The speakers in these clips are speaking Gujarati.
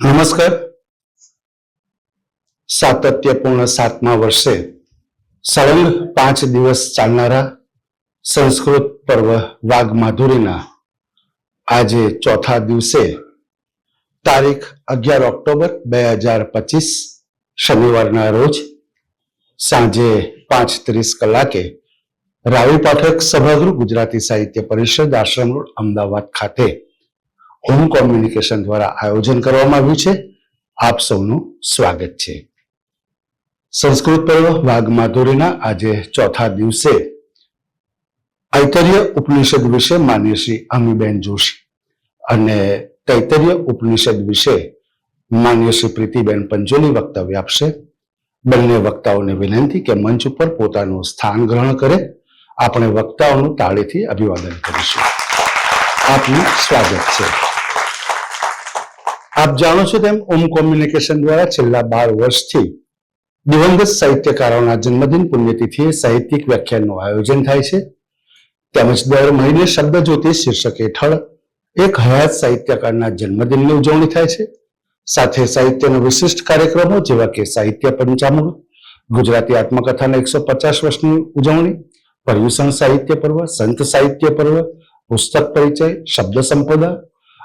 નમસ્કાર. સાતત્યપૂર્ણ 7મા વર્ષે સળંગ 5 દિવસ ચાલનારા સંસ્કૃત પર્વ વાઘ માધુરીના આજે ચોથા દિવસે તારીખ 11 ઓક્ટોબર 2025 શનિવારના રોજ સાંજે 5:30 કલાકે રાવી પાઠક સભાગૃહ ગુજરાતી સાહિત્ય પરિષદ આશ્રમ રોડ અમદાવાદ ખાતે હોમ કોમ્યુનિકેશન દ્વારા આયોજન કરવામાં આવ્યું છે. આપ સૌનું સ્વાગત છે. સંસ્કૃત પર્વ વાઘ માધુરીના આજે ચોથા દિવસે ઐતરેય ઉપનિષદ વિશે માન્ય શ્રી અમીબેન જોશી અને તૈતરીય ઉપનિષદ વિશે માન્ય શ્રી પ્રીતિબેન પંચોલી વક્તવ્ય આપશે. બંને વક્તાઓને વિનંતી કે મંચ ઉપર પોતાનું સ્થાન ગ્રહણ કરે. આપણે વક્તાઓનું તાળીથી અભિવાદન કરીશું. આપનું સ્વાગત છે. આપ જાણો છો તેમ ઓમ કોમ્યુનિકેશન દ્વારા છેલ્લા 12 વર્ષથી દિવંગત સાહિત્યકારોના જન્મદિન પુણ્યતિથિએ સાહિત્યિક વ્યાખ્યાનનું આયોજન થાય છે. તેમજ દર મહિને શબ્દ જ્યોતિ શીર્ષક હેઠળ એક હયાત સાહિત્યકારના જન્મદિનની ઉજવણી થાય છે. સાથે સાહિત્યના વિશિષ્ટ કાર્યક્રમો જેવા કે સાહિત્ય પંચામૃત, ગુજરાતી આત્મકથાના 150 વર્ષની ઉજવણી, પર્યુષણ સાહિત્ય પર્વ, સંત સાહિત્ય પર્વ, પુસ્તક પરિચય, શબ્દ સંપદા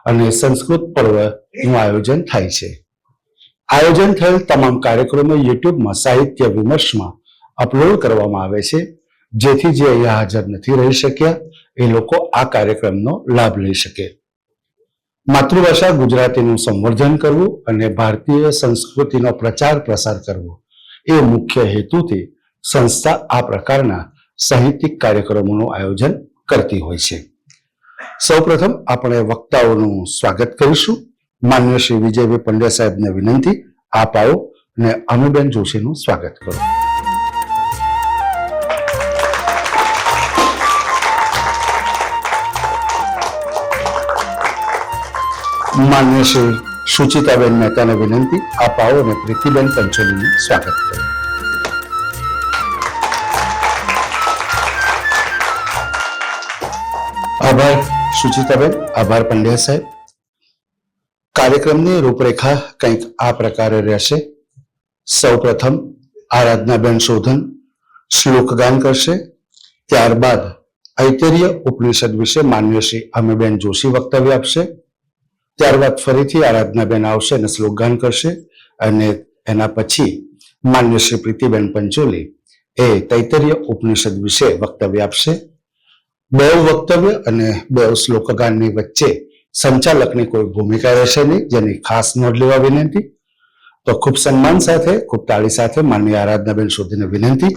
અને સંસ્કૃત પર્વનું આયોજન થાય છે. આયોજન થયેલ તમામ કાર્યક્રમો યુટ્યુબમાં સાહિત્ય વિમર્શમાં અપલોડ કરવામાં આવે છે, જેથી જે અહીંયા હાજર નથી રહી શક્યા એ લોકો આ કાર્યક્રમનો લાભ લઈ શકે. માતૃભાષા ગુજરાતીનું સંવર્ધન કરવું અને ભારતીય સંસ્કૃતિનો પ્રચાર પ્રસાર કરવો એ મુખ્ય હેતુથી સંસ્થા આ પ્રકારના સાહિત્યિક કાર્યક્રમોનું આયોજન કરતી હોય છે. સૌપ્રથમ આપણે વક્તાઓનું સ્વાગત કરીશું. માન્ય શ્રી વિજયભાઈ પંડ્યા સાહેબને વિનંતી, આપ આવો અને અમીબેન જોશીનું સ્વાગત કરો. માન્ય શ્રી સુચિતાબેન મહેતાને વિનંતી, આપ આવો અને પ્રીતિબેન પંચોલીનું સ્વાગત કરો. આભાર સુચિતાબેન. આભાર પંડ્યા સાહેબ. કાર્યક્રમની રૂપરેખા કંઈક આ પ્રકારે રહેશે. સૌપ્રથમ આરાધનાબેન શોધન શ્લોકગાન કરશે. ત્યારબાદ ઐતરેય ઉપનિષદ વિશે માન્ય શ્રી અમીબેન જોશી વક્તવ્ય આપશે. ત્યારબાદ ફરીથી આરાધનાબેન આવશે અને શ્લોકગાન કરશે અને એના પછી માન્ય શ્રી પ્રીતિબેન પંચોલી એ તૈતરીય ઉપનિષદ વિશે વક્તવ્ય આપશે. બે વક્તવ્ય અને બે શ્લોકગાનની વચ્ચે સંચાલકની કોઈ ભૂમિકા રહેશે નહીં, જેની ખાસ નોંધ લેવા વિનંતી. તો ખૂબ સન્માન સાથે, ખૂબ તાળી સાથે માનનીય આરાધનાબેન શોધીને વિનંતી,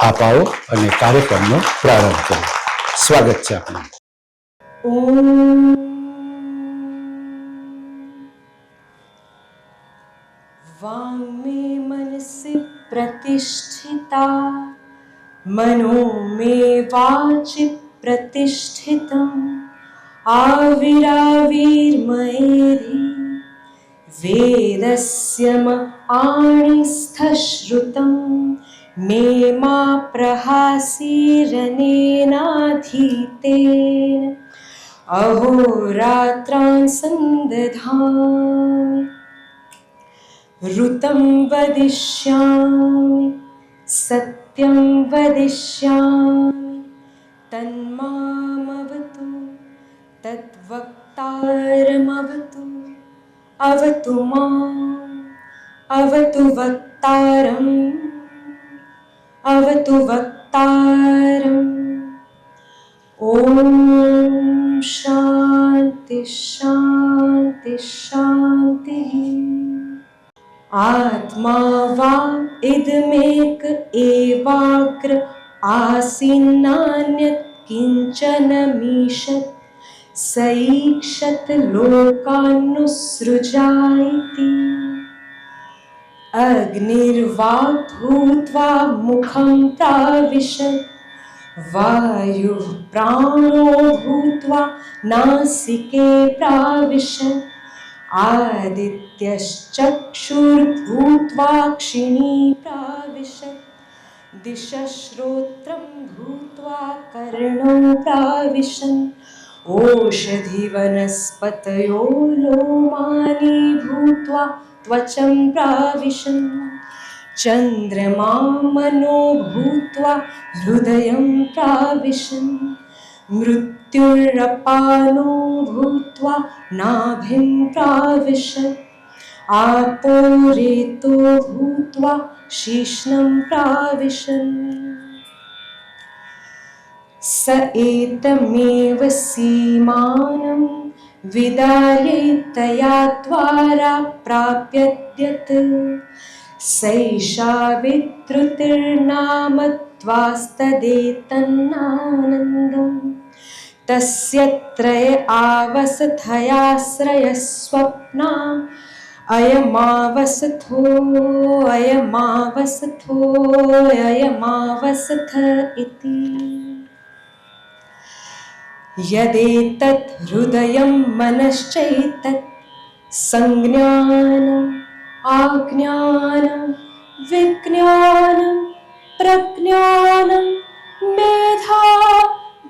આપ આવો અને કાર્યક્રમનો પ્રારંભ કરો. સ્વાગત છે આપનું. वाङ्मे मनसि प्रतिष्ठिता मनो मे वाचि प्रतिष्ठितम् आविराविर्मयेधि वेदस्य आणिस्थश्रुतं मे मा प्रहासीरनेनाधीतेन अहोरात्रान् सन्दधामि ऋतं वदिष्यामि सत्यं वदिष्यामि तन्मामवतु तद्वक्तारमवतु अवतु माम् अवतु वक्तारम् अवतु वक्तारम्. ॐ शान्ति शान्ति शान्तिः. आत्मा वा इदमेक एवाग्र आसीन्नान्यत् किञ्चन मीशत् सईक्षत लोकान्नुसृजाइति. अग्निर्वाक् भूत्वा मुखं प्राविशत् वायुः प्राणो भूत्वा नासिके प्राविशत् आदित्यश्चक्षुर्भूत्वाक्षिणी प्राविशत् दिशश्रोत्रं भूत्वा कर्णो प्राविशन् ओषधि वनस्पतयो लोमानि भूत्वा भूत्वा त्वचं प्राविशन् चन्द्रमा मनो भूत्वा हृदयं प्राविशन् मृत्युरपानो भूत्वा नाभिं प्राविशत् आपो रेतो भूत्वा शीर्ष्णं प्राविशन् स एतमेव सीमानं विदायैतया द्वारा प्राप्यत्यत् सैषा विद्रुतिर्नाम त्वास्तदेतन्नानन्दम् तस्य त्रय आवसथयाश्रयः स्वप्ना अयमावसथो अयमावसथो अयमावसथ इति यदेतत् हृदयं मनश्चैतत् संज्ञानम् आज्ञानं विज्ञानं प्रज्ञानं मेधा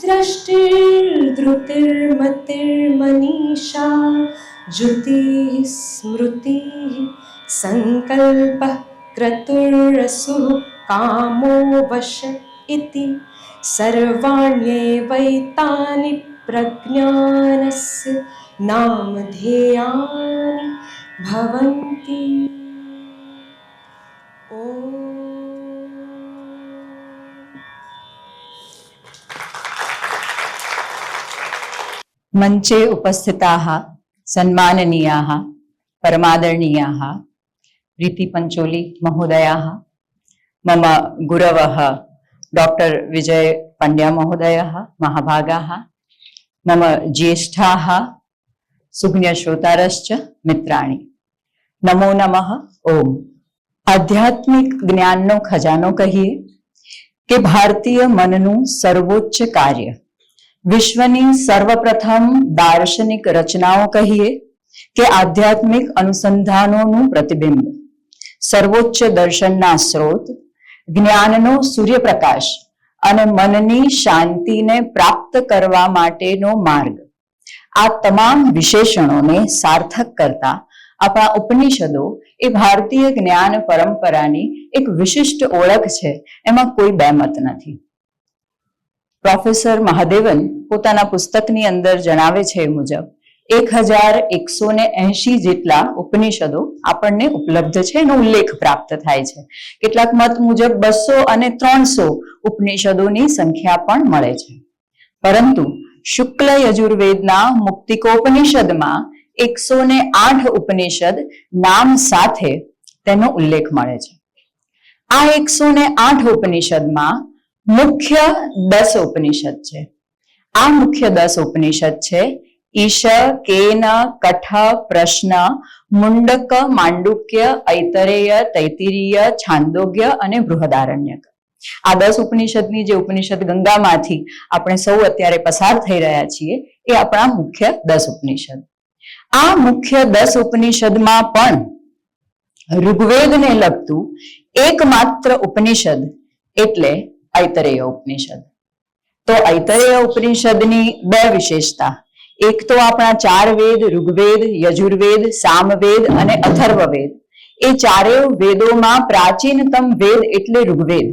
दृष्टिर्धृतिर्मतिर्मनीषा ज्योतिः स्मृतिः संकल्पः क्रतुरसुः कामो वश इति सर्वाण्येवैतानि प्रज्ञानस्य नामधेयानि भवन्ति। मंचे उपस्थिताः सन्माननीयाः परमादरणीयाः प्रीति पंचोली महोदयाः, मम गुरवः डॉक्टर विजय पंड्या महोदयः, महाभागाः, मम ज्येष्ठाः सुज्ञश्रोतारश्च मित्राणि, नमो नमः। ओम। आध्यात्मिक ज्ञाननो खजानो कहीए કે ભારતીય મનનું સર્વોચ્ચ કાર્ય, વિશ્વની સર્વપ્રથમ દાર્શનિક રચનાઓ કહીએ કે આધ્યાત્મિક અનુસંધાનોનું પ્રતિબિંબ, સર્વોચ્ચ દર્શનના સ્ત્રોત, જ્ઞાનનો સૂર્યપ્રકાશ અને મનની શાંતિને પ્રાપ્ત કરવા માટેનો માર્ગ, આ તમામ વિશેષણોને સાર્થક કરતા આપણા ઉપનિષદો એ ભારતીય જ્ઞાન પરંપરાની એક વિશિષ્ટ ઓળખ છે, એમાં કોઈ બેમત નથી. પ્રોફેસર મહાદેવન પોતાના પુસ્તકની અંદર જણાવે છે એ મુજબ 1180 જેટલા ઉપનિષદો આપણને ઉપલબ્ધ છે, એનો ઉલ્લેખ પ્રાપ્ત થાય છે. કેટલાક મત મુજબ 200 અને 300 ઉપનિષદોની સંખ્યા પણ મળે છે. પરંતુ શુક્લ યજુર્વેદના મુક્તિકોપનિષદમાં 108 ઉપનિષદ નામ સાથે તેનો ઉલ્લેખ મળે છે. આ 108 ઉપનિષદમાં મુખ્ય 10 ઉપનિષદ છે. આ મુખ્ય 10 ઉપનિષદ છે ઈશ, કેન, કઠ, પ્રશ્ન, મુંડક, માંડુક્ય, ઐતરેય, તૈતિરીય, છાંદોગ્ય અને બૃહદારણ્યક. આ 10 ઉપનિષદની જે ઉપનિષદ ગંગામાંથી આપણે સૌ અત્યારે પસાર થઈ રહ્યા છીએ એ આપણા મુખ્ય 10 ઉપનિષદ. આ મુખ્ય 10 ઉપનિષદમાં પણ ઋગ્વેદને લગતું એકમાત્ર ઉપનિષદ એટલે ઐતરેય ઉપનિષદ. તો ઐતરેય ઉપનિષદની બે વિશેષતા, એક તો આપણા 4 વેદ ઋગ્વેદ, યજુર્વેદ, સામવેદ અને અથર્વવેદ, એ ચારેય વેદોમાં પ્રાચીનતમ વેદ એટલે ઋગ્વેદ.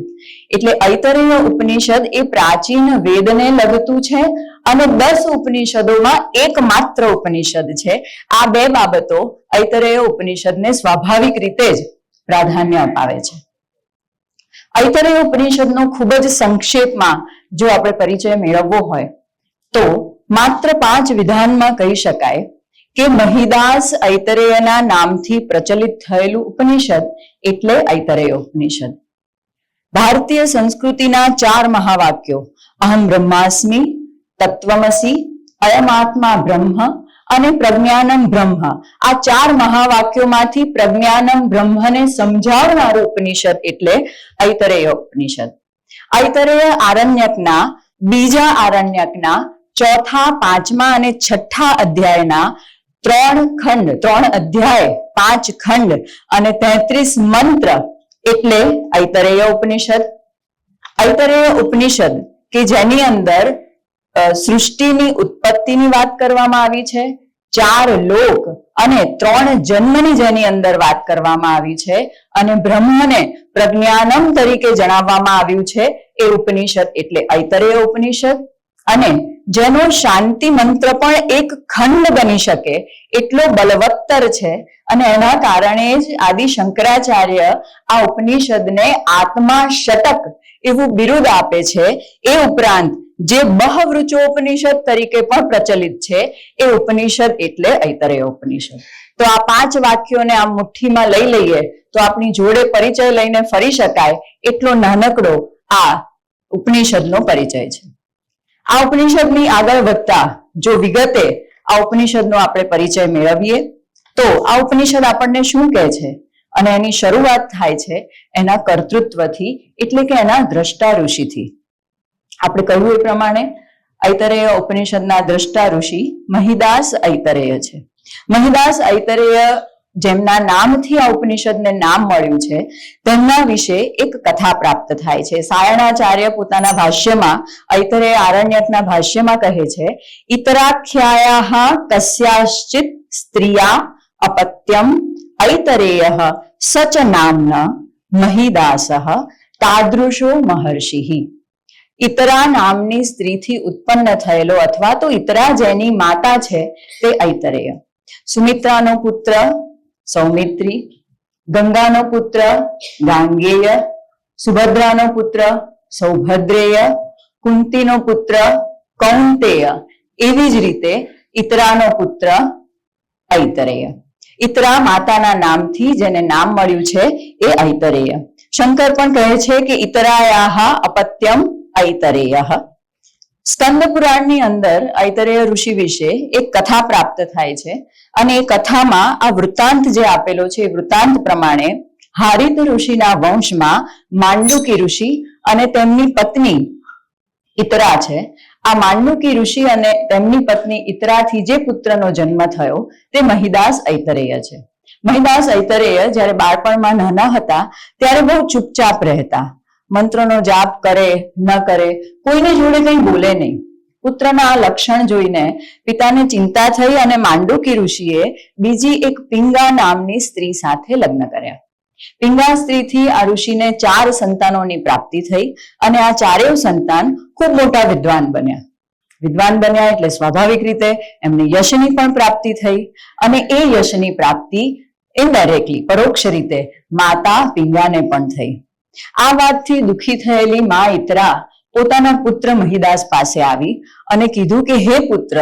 એટલે ઐતરેય ઉપનિષદ એ પ્રાચીન વેદને લગતું છે અને 10 ઉપનિષદોમાં એકમાત્ર ઉપનિષદ છે. આ બે બાબતો ઐતરેય ઉપનિષદને સ્વાભાવિક રીતે જ પ્રાધાન્ય અપાવે છે. ઐતરેય ઉપનિષદનો ખૂબ જ સંક્ષેપમાં જો આપણે પરિચય મેળવવો હોય તો માત્ર 5 વિધાનમાં કહી શકાય કે મહિદાસ ઐતરેયના નામથી પ્રચલિત થયેલું ઉપનિષદ એટલે ઐતરેય ઉપનિષદ. ભારતીય સંસ્કૃતિના 4 મહાવાક્યો અહમ બ્રહ્માસ્મિ, તત્વમસી, અયમાત્મા બ્રહ્મ અને પ્રજ્ઞાનમ બ્રહ્મ, આ 4 મહાવાક્યોમાંથી પ્રજ્ઞાનમ બ્રહ્મને સમજાવનારું ઉપનિષદ એટલે ઐતરેય ઉપનિષદ. ઐતરેય આરણ્યકના બીજા આરણ્યકના 4થા, 5મા અને 6થા અધ્યાયના 3 અધ્યાય, 5 ખંડ અને 33 મંત્ર એટલે ઐતરેય ઉપનિષદ. ઐતરેય ઉપનિષદ કે જેની અંદર સૃષ્ટિની ઉત્પત્તિની વાત કરવામાં આવી છે, 4 લોક અને 3 જન્મની જેની અંદર વાત કરવામાં આવી છે અને બ્રહ્મને પ્રજ્ઞાનમ તરીકે જણાવવામાં આવ્યું છે એ ઉપનિષદ એટલે ઐતરેય ઉપનિષદ. અને જેનો શાંતિ મંત્ર પણ એક ખંડ બની શકે એટલો બલવત્તર છે અને એના કારણે જ આદિ શંકરાચાર્ય આ ઉપનિષદને આત્મા શતક એવું બિરુદ આપે છે. એ ઉપરાંત જે બહવૃચોપનિષદ તરીકે પણ પ્રચલિત છે એ ઉપનિષદ એટલે ઐતરેય ઉપનિષદ. તો આ 5 વાક્યોને આમ મુઠ્ઠીમાં લઈ લઈએ તો આપણી જોડે પરિચય લઈને ફરી શકાય એટલો નાનકડો આ ઉપનિષદનો પરિચય છે. આ ઉપનિષદની આગળ વધતા જો વિગતે આ ઉપનિષદનો આપણે પરિચય મેળવીએ તો આ ઉપનિષદ આપણને શું કહે છે અને એની શરૂઆત થાય છે એના કર્તૃત્વથી એટલે કે એના દ્રષ્ટા ઋષિથી. આપણે કહ્યું એ પ્રમાણે ઐતરેય ઉપનિષદના દ્રષ્ટા ઋષિ મહિદાસ ઐતરેય છે. મહિદાસ ઐતરેય જેમના નામથી આ ઉપનિષદને નામ મળ્યું છે તેમના વિશે એક કથા પ્રાપ્ત થાય છે. સાયણાચાર્ય પોતાના ભાષ્યમાં ઐતરેય આરણ્યકના ભાષ્યમાં કહે છે ઇતરાખ્યાયાઃ કસ્યાશ્ચિત સ્ત્રિયા અપત્યમ ઐતરેયઃ સચ નામ્ન મહિદાસઃ તાદૃશો મહર્ષિઃ. ઇતરા નામની સ્ત્રીથી ઉત્પન્ન થયેલો અથવા તો ઇતરા જેની માતા છે તે ઐતરેય. સુમિત્રાનો પુત્ર સૌમિત્રી, ગંગાનો પુત્ર ગાંગેય, સુભદ્રાનો પુત્ર સૌભદ્રેય, કુંતીનો પુત્ર કૌંતેય, એવી જ રીતે ઇતરાનો પુત્ર ઐતરેય. ઇતરા માતાના નામથી જેને નામ મળ્યું છે એ ઐતરેય. શંકર પણ કહે છે કે ઇતરાયાઃ અપત્યમ ઐતરેયઃ. સ્કંદ પુરાણની અંદર ઐતરેય ઋષિ વિશે એક કથા પ્રાપ્ત થાય છે અને એ કથામાં આ વૃત્તાંત જે આપેલો છે એ વૃત્તાંત પ્રમાણે હારિત ઋષિના વંશમાં માંડુકી ઋષિ અને તેમની પત્ની ઇતરા છે. આ માંડુકી ઋષિ અને તેમની પત્ની ઇતરાથી જે પુત્રનો જન્મ થયો તે મહિદાસ ઐતરેય છે. મહિદાસ ઐતરેય જ્યારે બાળપણમાં નાના હતા ત્યારે બહુ ચૂપચાપ રહેતા. મંત્રનો જાપ કરે ન કરે, કોઈને જોડે કંઈ બોલે નહીં. પુત્રના આ લક્ષણ જોઈને પિતાને ચિંતા થઈ અને માંડુકી ઋષિએ બીજી એક પિંગા નામની સ્ત્રી સાથે લગ્ન કર્યા. પિંગા સ્ત્રીથી આ ઋષિને 4 સંતાનોની પ્રાપ્તિ થઈ અને આ 4 સંતાન ખૂબ મોટા વિદ્વાન બન્યા. વિદ્વાન બન્યા એટલે સ્વાભાવિક રીતે એમને યશની પણ પ્રાપ્તિ થઈ અને એ યશની પ્રાપ્તિ ઇનડાયરેક્ટલી પરોક્ષ રીતે માતા પિંગાને પણ થઈ. આ વાતથી દુઃખી થયેલી મા ઇતરા પોતાના પુત્ર મહિદાસ પાસે આવી અને કીધું કે હે પુત્ર,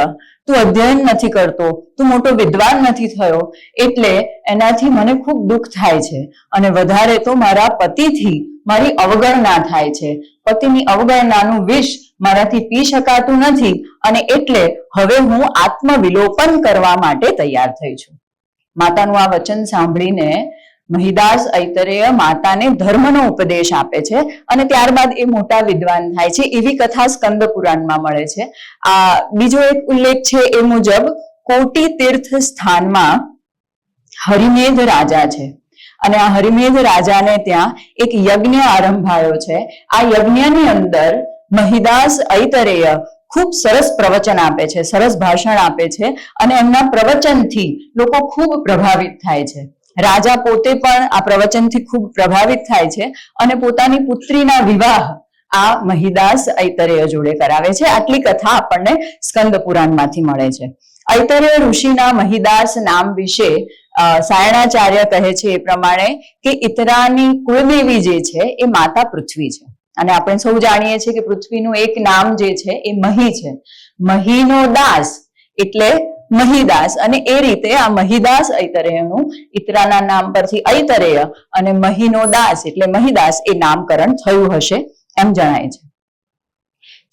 તું અધ્યયન નથી કરતો, તું મોટો વિદ્વાન નથી થયો, એટલે એનાથી મને ખૂબ દુઃખ થાય છે અને વધારે તો મારા પતિથી મારી અવગણના થાય છે. પતિની અવગણનાનું વિષ મારાથી પી શકાતું નથી અને એટલે હવે હું આત્મવિલોપન કરવા માટે તૈયાર થઈ છું. માતાનું આ વચન સાંભળીને મહિદાસ ઐતરેય માતાને ધર્મનો ઉપદેશ આપે છે અને ત્યારબાદ એ મોટા વિદ્વાન થાય છે. એવી કથા સ્કંદ પુરાણમાં મળે છે. આ બીજો એક ઉલ્લેખ છે એ મુજબ કોટી તીર્થ સ્થાનમાં હરિમેધ રાજા છે અને આ હરિમેધ રાજાને ત્યાં એક યજ્ઞ આરંભાયો છે. આ યજ્ઞની અંદર મહિદાસ ઐતરેય ખૂબ સરસ પ્રવચન આપે છે, સરસ ભાષણ આપે છે અને એમના પ્રવચનથી લોકો ખૂબ પ્રભાવિત થાય છે. રાજા પોતે પણ આ પ્રવચનથી ખૂબ પ્રભાવિત થાય છે અને પોતાની પુત્રીના વિવાહ આ મહિદાસ ઐતરેય જોડે કરાવે છે. આટલી કથા આપણને સ્કંદ પુરાણમાંથી મળે છે. ઐતરેય ઋષિના મહિદાસ નામ વિશે સાયણાચાર્ય કહે છે એ પ્રમાણે કે ઇતરાની કુળદેવી જે છે એ માતા પૃથ્વી છે અને આપણે સૌ જાણીએ છીએ કે પૃથ્વીનું એક નામ જે છે એ મહી છે. મહીનો દાસ એટલે મહિદાસ અને એ રીતે આ મહિદાસ ઐતરેયનું ઇતરાના નામ પરથી ઐતરેય અને મહીનો દાસ એટલે મહિદાસ એ નામકરણ થયું હશે એમ જણાય છે.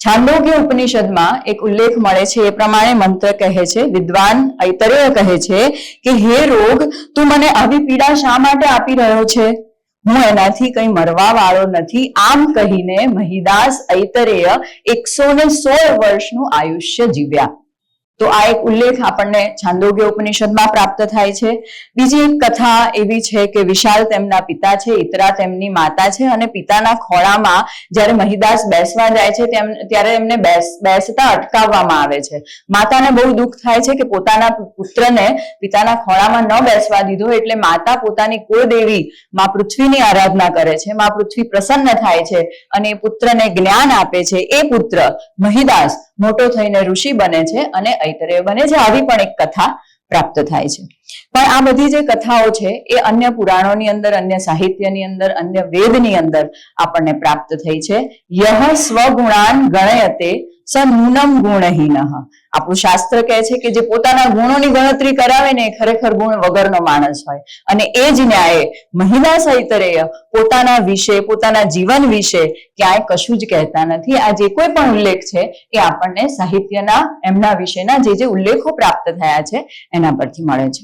છાંદોગ્ય ઉપનિષદમાં એક ઉલ્લેખ મળે છે એ પ્રમાણે મંત્ર કહે છે, વિદ્વાન ઐતરેય કહે છે કે હે રોગ, તું મને આવી પીડા શા માટે આપી રહ્યો છે? હું એનાથી કંઈ મરવા વાળો નથી. આમ કહીને મહિદાસ ઐતરેય 116 વર્ષનું આયુષ્ય જીવ્યા. તો આ એક ઉલ્લેખ આપણને છાંદોગ્ય ઉપનિષદમાં પ્રાપ્ત થાય છે. બીજી એક કથા એવી છે કે વિશાલ તેમના પિતા છે, ઇતરા તેમની માતા છે, અને પિતાના ખોળામાં જ્યારે મહિદાસ બેસવા જાય છે ત્યારે એમને બેસતા અટકાવવામાં આવે છે. માતાને બહુ દુઃખ થાય છે કે પોતાના પુત્રને પિતાના ખોળામાં ન બેસવા દીધો, એટલે માતા પોતાની કુળદેવી માં પૃથ્વીની આરાધના કરે છે. માં પૃથ્વી પ્રસન્ન થાય છે અને એ પુત્રને જ્ઞાન આપે છે. એ પુત્ર મહિદાસ મોટો થઈને ઋષિ બને છે અને ઐતરેય બને છે. આવી પણ એક કથા પ્રાપ્ત થાય છે. પણ આ બધી જે કથાઓ છે એ અન્ય પુરાણોની અંદર, અન્ય સાહિત્યની અંદર, અન્ય વેદની અંદર આપણને પ્રાપ્ત થઈ છે. યહ સ્વગુણાન ગણયતે સ નૂનમ ગુણહીનઃ. આપણું શાસ્ત્ર કહે છે કે જે પોતાના ગુણોની ગણતરી કરાવે ને એ ખરેખર ગુણ વગરનો માણસ હોય. અને એ જ ન્યાયે મહિદાસ ઐતરેય પોતાના વિશે, પોતાના જીવન વિશે ક્યાંય કશું જ કહેતા નથી. આ જે કોઈ પણ ઉલ્લેખ છે એ આપણને સાહિત્યના એમના વિશેના જે ઉલ્લેખો પ્રાપ્ત થયા છે એના પરથી મળે છે.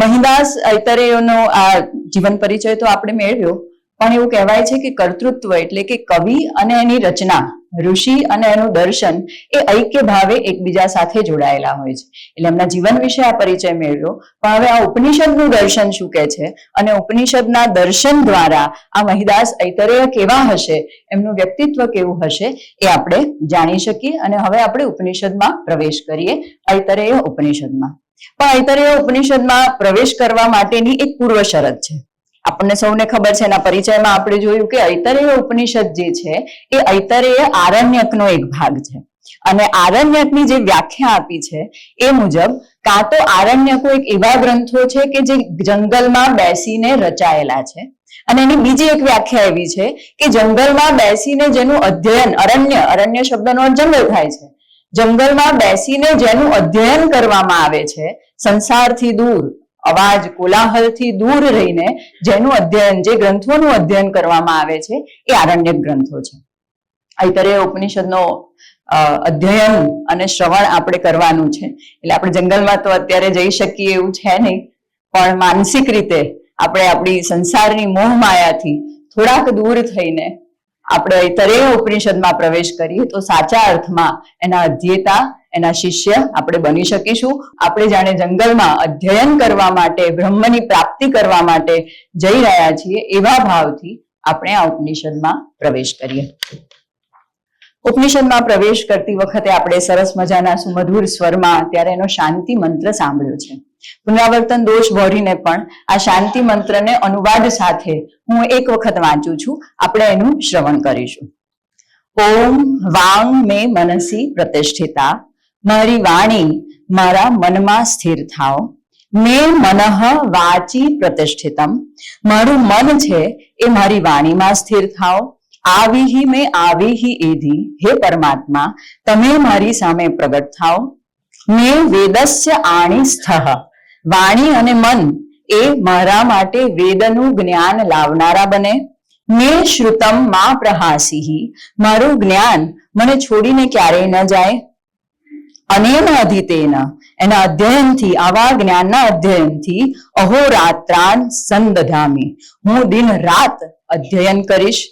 મહિદાસ ઐતરેયનો આ જીવન પરિચય તો આપણે મેળવ્યો, પણ એવું કહેવાય છે કે કર્તૃત્વ એટલે કે કવિ અને એની રચના, ઋષિ અને એનું દર્શન એ ઐક્ય ભાવે એકબીજા સાથે જોડાયેલા હોય છે. એટલે એમના જીવન વિશે આ પરિચય મેળવ્યો. પણ હવે આ ઉપનિષદનું દર્શન શું કહે છે અને ઉપનિષદના દર્શન દ્વારા આ મહિદાસ ઐતરેય કેવા હશે, એમનું વ્યક્તિત્વ કેવું હશે એ આપણે જાણી શકીએ. અને હવે આપણે ઉપનિષદમાં પ્રવેશ કરીએ, ઐતરેય ઉપનિષદમાં. પણ ઐતરેય ઉપનિષદમાં પ્રવેશ કરવા માટેની એક પૂર્વ શરત છે. આપણને સૌને ખબર છે, એના પરિચયમાં આપણે જોયું કે ઐતરેય ઉપનિષદ જે છે એ ઐતરેય આરણ્યકનો એક ભાગ છે. અને આરણ્યકની જે વ્યાખ્યા આપી છે એ મુજબ કાં તો આરણ્યકો એક એવા ગ્રંથો છે કે જે જંગલમાં બેસીને રચાયેલા છે, અને એની બીજી એક વ્યાખ્યા એવી છે કે જંગલમાં બેસીને જેનું અધ્યયન, અરણ્ય શબ્દનો જંગલ થાય છે, જંગલમાં બેસીને જેનું અધ્યયન કરવામાં આવે છે, સંસારથી દૂર, અવાજ કોલાહલથી દૂર રહીને જેનું અધ્યયન, જે ગ્રંથોનું અધ્યયન કરવામાં આવે છે એ આરણ્યક ગ્રંથો છે. ઐતરેય ઉપનિષદનો અધ્યયન અને શ્રવણ આપણે કરવાનું છે. એટલે આપણે જંગલમાં તો અત્યારે જઈ શકીએ એવું છે નહીં, પણ માનસિક રીતે આપણે આપણી સંસારની મોહ માયાથી થોડાક દૂર થઈને આપણે ઐતરેય ઉપનિષદમાં પ્રવેશ કરીએ તો સાચા અર્થમાં એના અધ્યેતા, એના શિષ્ય આપણે બની શકીશું. આપણે જાણે જંગલમાં અધ્યયન કરવા માટે, બ્રહ્મની પ્રાપ્તિ કરવા માટે જઈ રહ્યા છીએ એવા ભાવથી આપણે આ ઉપનિષદમાં પ્રવેશ કરીએ. ઉપનિષદમાં પ્રવેશ કરતી વખતે આપણે સરસ મજાના સુમધુર સ્વરમાં ત્યારે એનો શાંતિ મંત્ર સાંભળ્યો છે. પુનરાવર્તન દોષ ભરીને પણ આ શાંતિ મંત્રને અનુવાદ સાથે હું એક વખત વાંચું છું, આપણે એનું શ્રવણ કરીશું. ઓમ વાંગ મે મનસી પ્રતિષ્ઠિતા. મારી વાણી મારા મનમાં સ્થિર થાવ. મે મનઃ વાચી પ્રતિષ્ઠિતમ. મારું મન છે એ મારી વાણીમાં સ્થિર થાવ. આવીહી મેં આવીહી એધી. હે પરમાત્મા, તમે મારી સામે પ્રગટ થાવ. મેં વેદસ્ય આણી સ્થઃ. વાણી અને મન એ મારા માટે વેદનું જ્ઞાન લાવનારા બને. મેં શ્રુતમ મા પ્રહાસિહી. મારું જ્ઞાન મને છોડીને ક્યારેય ન જાય. અનેન અધિતેન. એના અધ્યયનથી, આવા જ્ઞાનના અધ્યયનથી અહોરાત્રાન સંદધામી. હું દિન રાત અધ્યયન કરીશ.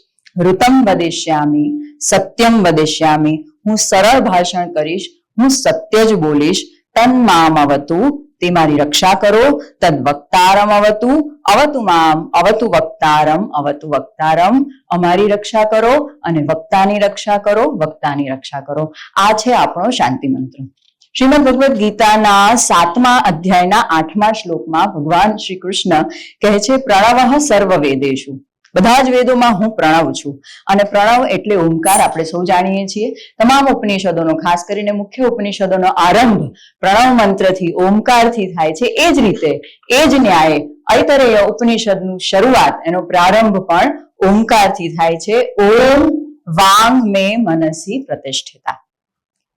ઋતમ વદેશ્યામી, સત્યમ વદેશ્યામી. હું સરળ ભાષણ કરીશ, હું સત્ય જ બોલીશ. તન મામ અવતુ. તે મારી રક્ષા કરો. તદ વક્તારમ અવતુ. અવતુ મામ. અવતુ વક્તારમ. અવતુ વક્તારમ. અમારી રક્ષા કરો અને વક્તાની રક્ષા કરો, વક્તાની રક્ષા કરો. આ છે આપણો શાંતિ મંત્ર. શ્રીમદ ભગવદ ગીતાના 7મા અધ્યાયના 8મા શ્લોકમાં ભગવાન શ્રી કૃષ્ણ કહે છે, પ્રણવઃ સર્વ વેદેષુ. બધા જ વેદોમાં હું પ્રણવ છું. અને પ્રણવ એટલે ઓમકાર, આપણે સૌ જાણીએ છીએ. તમામ ઉપનિષદોનો, ખાસ કરીને મુખ્ય ઉપનિષદોનો આરંભ પ્રણવ મંત્રથી, ઓમકારથી થાય છે. એ જ રીતે, એ જ ન્યાયે ઐતરેય ઉપનિષદનું શરૂઆત, એનો પ્રારંભ પણ ઓમકારથી થાય છે. ઓમ વાંગ મે મનસી પ્રતિષ્ઠિતા.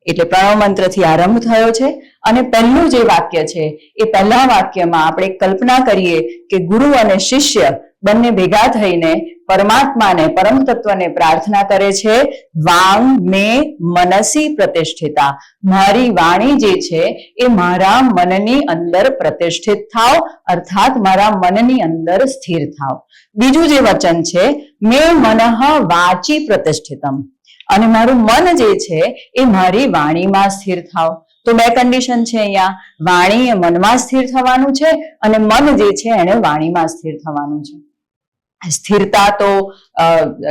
એટલે પ્રણવ મંત્રથી આરંભ થયો છે. અને પહેલું જે વાક્ય છે એ પહેલા વાક્યમાં આપણે કલ્પના કરીએ કે ગુરુ અને શિષ્ય બંને ભેગા થઈને પરમાત્માને, પરમ તત્વને પ્રાર્થના કરે છે. વાંગ મે મનસી પ્રતિષ્ઠિતા. મારી વાણી જે છે એ મારા મનની અંદર પ્રતિષ્ઠિત થાવ, અર્થાત મારા મનની અંદર સ્થિર થાવ. બીજું જે વચન છે, મે મનઃ વાચી પ્રતિષ્ઠિતમ. અને મારું મન જે છે એ મારી વાણીમાં સ્થિર થાવ. તો બે કન્ડિશન છે અહીંયા. વાણી એ મનમાં સ્થિર થવાનું છે અને મન જે છે એને વાણીમાં સ્થિર થવાનું છે. સ્થિરતા તો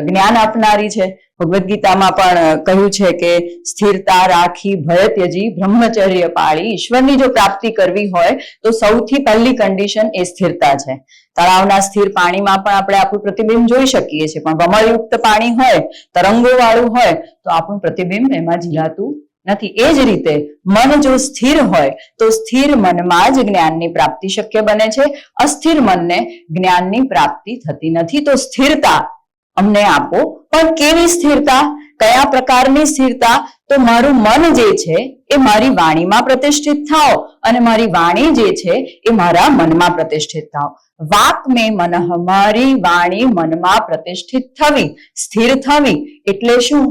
જ્ઞાન આપનારી છે. ભગવદ્ ગીતામાં પણ કહ્યું છે કે સ્થિરતા રાખી ભય ત્યજી બ્રહ્મચર્ય પાળી. ઈશ્વરની જો પ્રાપ્તિ કરવી હોય તો સૌથી પહેલી કન્ડિશન એ સ્થિરતા છે. તળાવના સ્થિર પાણીમાં પણ આપણે આપણું પ્રતિબિંબ જોઈ શકીએ છીએ, પણ વમળયુક્ત પાણી હોય, તરંગો વાળું હોય તો આપણું પ્રતિબિંબ એમાં ઝીલાતું નથી. એ જ રીતે મન જો સ્થિર હોય તો સ્થિર મનમાં જ જ્ઞાનની પ્રાપ્તિ શક્ય બને છે. અસ્થિર મનને જ્ઞાનની પ્રાપ્તિ થતી નથી. તો સ્થિરતા અમને આપો, પણ કેવી સ્થિરતા, કયા પ્રકારની સ્થિરતા? તો મારું મન જે છે એ મારી વાણીમાં પ્રતિષ્ઠિત થાઓ અને મારી વાણી જે છે એ મારા મનમાં પ્રતિષ્ઠિત થાઓ. વાક મેં મનઃ, મારી વાણી મનમાં પ્રતિષ્ઠિત થવી, સ્થિર થવી એટલે શું?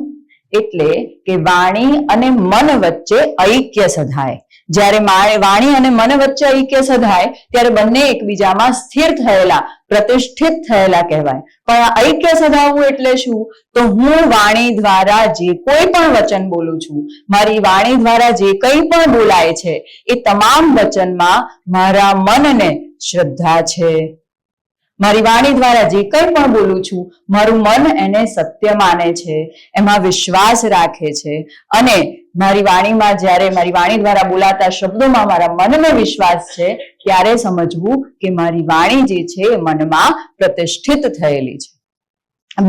એટલે કે વાણી અને મન વચ્ચે ઐક્ય સધાય. જ્યારે વાણી અને મન વચ્ચે ઐક્ય સધાય ત્યારે બંને એકબીજામાં સ્થિર થયેલા, પ્રતિષ્ઠિત થયેલા કહેવાય. પણ આ ઐક્ય સધાવવું એટલે શું? તો હું વાણી દ્વારા જે કોઈ પણ વચન બોલું છું, મારી વાણી દ્વારા જે કંઈ પણ બોલાય છે એ તમામ વચનમાં મારા મનને શ્રદ્ધા છે. મારી વાણી દ્વારા જે કંઈ પણ બોલું છું મારું મન એને સત્ય માને છે, એમાં વિશ્વાસ રાખે છે. અને મારી વાણીમાં જ્યારે મારી વાણી દ્વારા બોલાતા શબ્દોમાં મારા મનને વિશ્વાસ છે ત્યારે સમજવું કે મારી વાણી જે છે એ મનમાં પ્રતિષ્ઠિત થયેલી છે.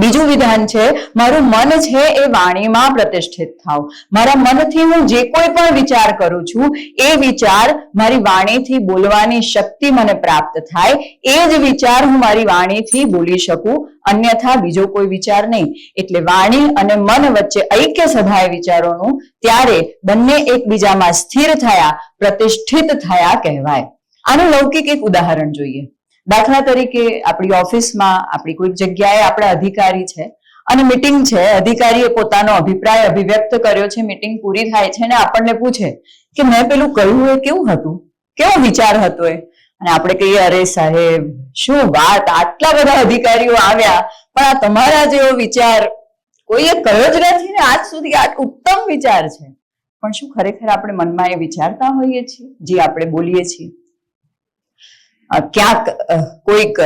બીજું વિધાન છે, મારું મન છે એ વાણીમાં પ્રતિષ્ઠિત થાવ. મારા મનથી હું જે કોઈ પણ વિચાર કરું છું એ વિચાર મારી વાણીથી બોલવાની શક્તિ મને પ્રાપ્ત થાય. એ જ વિચાર હું મારી વાણીથી બોલી શકું, અન્યથા બીજો કોઈ વિચાર નહીં. એટલે વાણી અને મન વચ્ચે ઐક્ય સધાય વિચારોનું, ત્યારે બંને એકબીજામાં સ્થિર થયા, પ્રતિષ્ઠિત થયા કહેવાય. આનું લૌકિક એક ઉદાહરણ જોઈએ. દાખલા તરીકે આપણી ઓફિસમાં, આપણી કોઈક જગ્યાએ આપણા અધિકારી છે અને મીટિંગ છે, અધિકારીએ પોતાનો અભિપ્રાય અભિવ્યક્ત કર્યો છે, મીટિંગ પૂરી થાય છે અને આપણને પૂછે કે મેં પેલું કહ્યું એ કેવું હતું, કેવો વિચાર હતો એ? અને આપણે કહીએ, અરે સાહેબ શું વાત, આટલા બધા અધિકારીઓ આવ્યા પણ આ તમારા જેવો વિચાર કોઈએ કહ્યો જ નથી ને આજ સુધી, આ ઉત્તમ વિચાર છે. પણ શું ખરેખર આપણે મનમાં એ વિચારતા હોઈએ છીએ જે આપણે બોલીએ છીએ? ક્યાંક કોઈક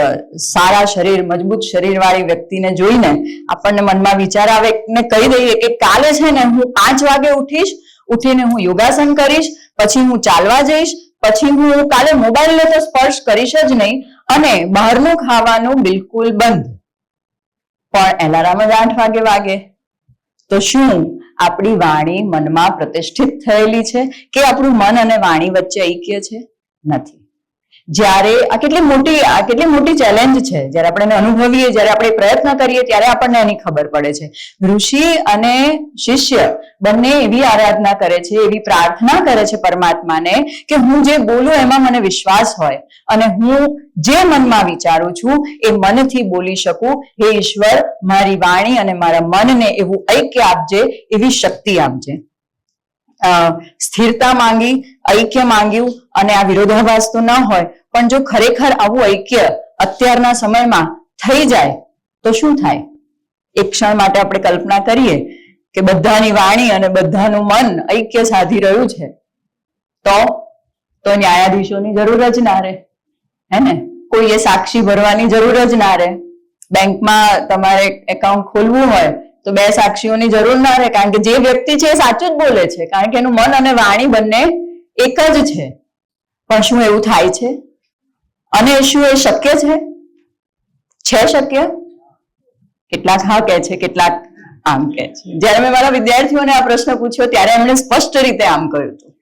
સારા શરીર, મજબૂત શરીર વાળી વ્યક્તિને જોઈને આપણને મનમાં વિચાર આવે ને કહી દઈએ કે કાલે છે ને હું 5 વાગે ઉઠીશ, ઉઠીને હું યોગાસન કરીશ, પછી હું ચાલવા જઈશ, પછી હું કાલે મોબાઈલને તો સ્પર્શ કરીશ જ નહીં અને બહારનું ખાવાનું બિલકુલ બંધ. પણ એલાર્મ જ 8 વાગે વાગે. તો શું આપણી વાણી મનમાં પ્રતિષ્ઠિત થયેલી છે કે આપણું મન અને વાણી વચ્ચે ઐક્ય છે? નથી. જ્યારે આ કેટલી મોટી ચેલેન્જ છે, જ્યારે આપણે એને અનુભવીએ, જ્યારે આપણે પ્રયત્ન કરીએ ત્યારે આપણને એની ખબર પડે છે. ઋષિ અને શિષ્ય બંને એવી આરાધના કરે છે, એવી પ્રાર્થના કરે છે પરમાત્માને કે હું જે બોલું એમાં મને વિશ્વાસ હોય અને હું જે મનમાં વિચારું છું એ મનથી બોલી શકું. હે ઈશ્વર, મારી વાણી અને મારા મનને એવું ઐક્ય આપજે, એવી શક્તિ આપજે. સ્થિરતા માંગી, ઐક્ય માંગ્યું અને આ વિરોધાભાસ તો ન હોય, પણ જો ખરેખર આવું ઐક્ય અત્યારના સમયમાં થઈ જાય તો શું થાય? એક ક્ષણ માટે આપણે કલ્પના કરીએ કે બધાની વાણી અને બધાનું મન ઐક્ય સાધી રહ્યું છે, તો ન્યાયાધીશોની જરૂર જ ના રહે, હે ને? કોઈએ સાક્ષી ભરવાની જરૂર જ ના રહે. બેંકમાં તમારે એકાઉન્ટ ખોલવું હોય તો 2 સાક્ષીઓની જરૂર ના રહે, કારણ કે જે વ્યક્તિ છે એ સાચું જ બોલે છે, કારણ કે એનું મન અને વાણી બંને એક જ છે. પણ શું એવું થાય છે? અને શું એ શક્ય છે? છે શક્ય? કેટલાક હા કહે છે, કેટલાક આમ કહે છે. જ્યારે મેં મારા વિદ્યાર્થીઓને આ પ્રશ્ન પૂછ્યો ત્યારે એમણે સ્પષ્ટ રીતે આમ કહ્યું હતું.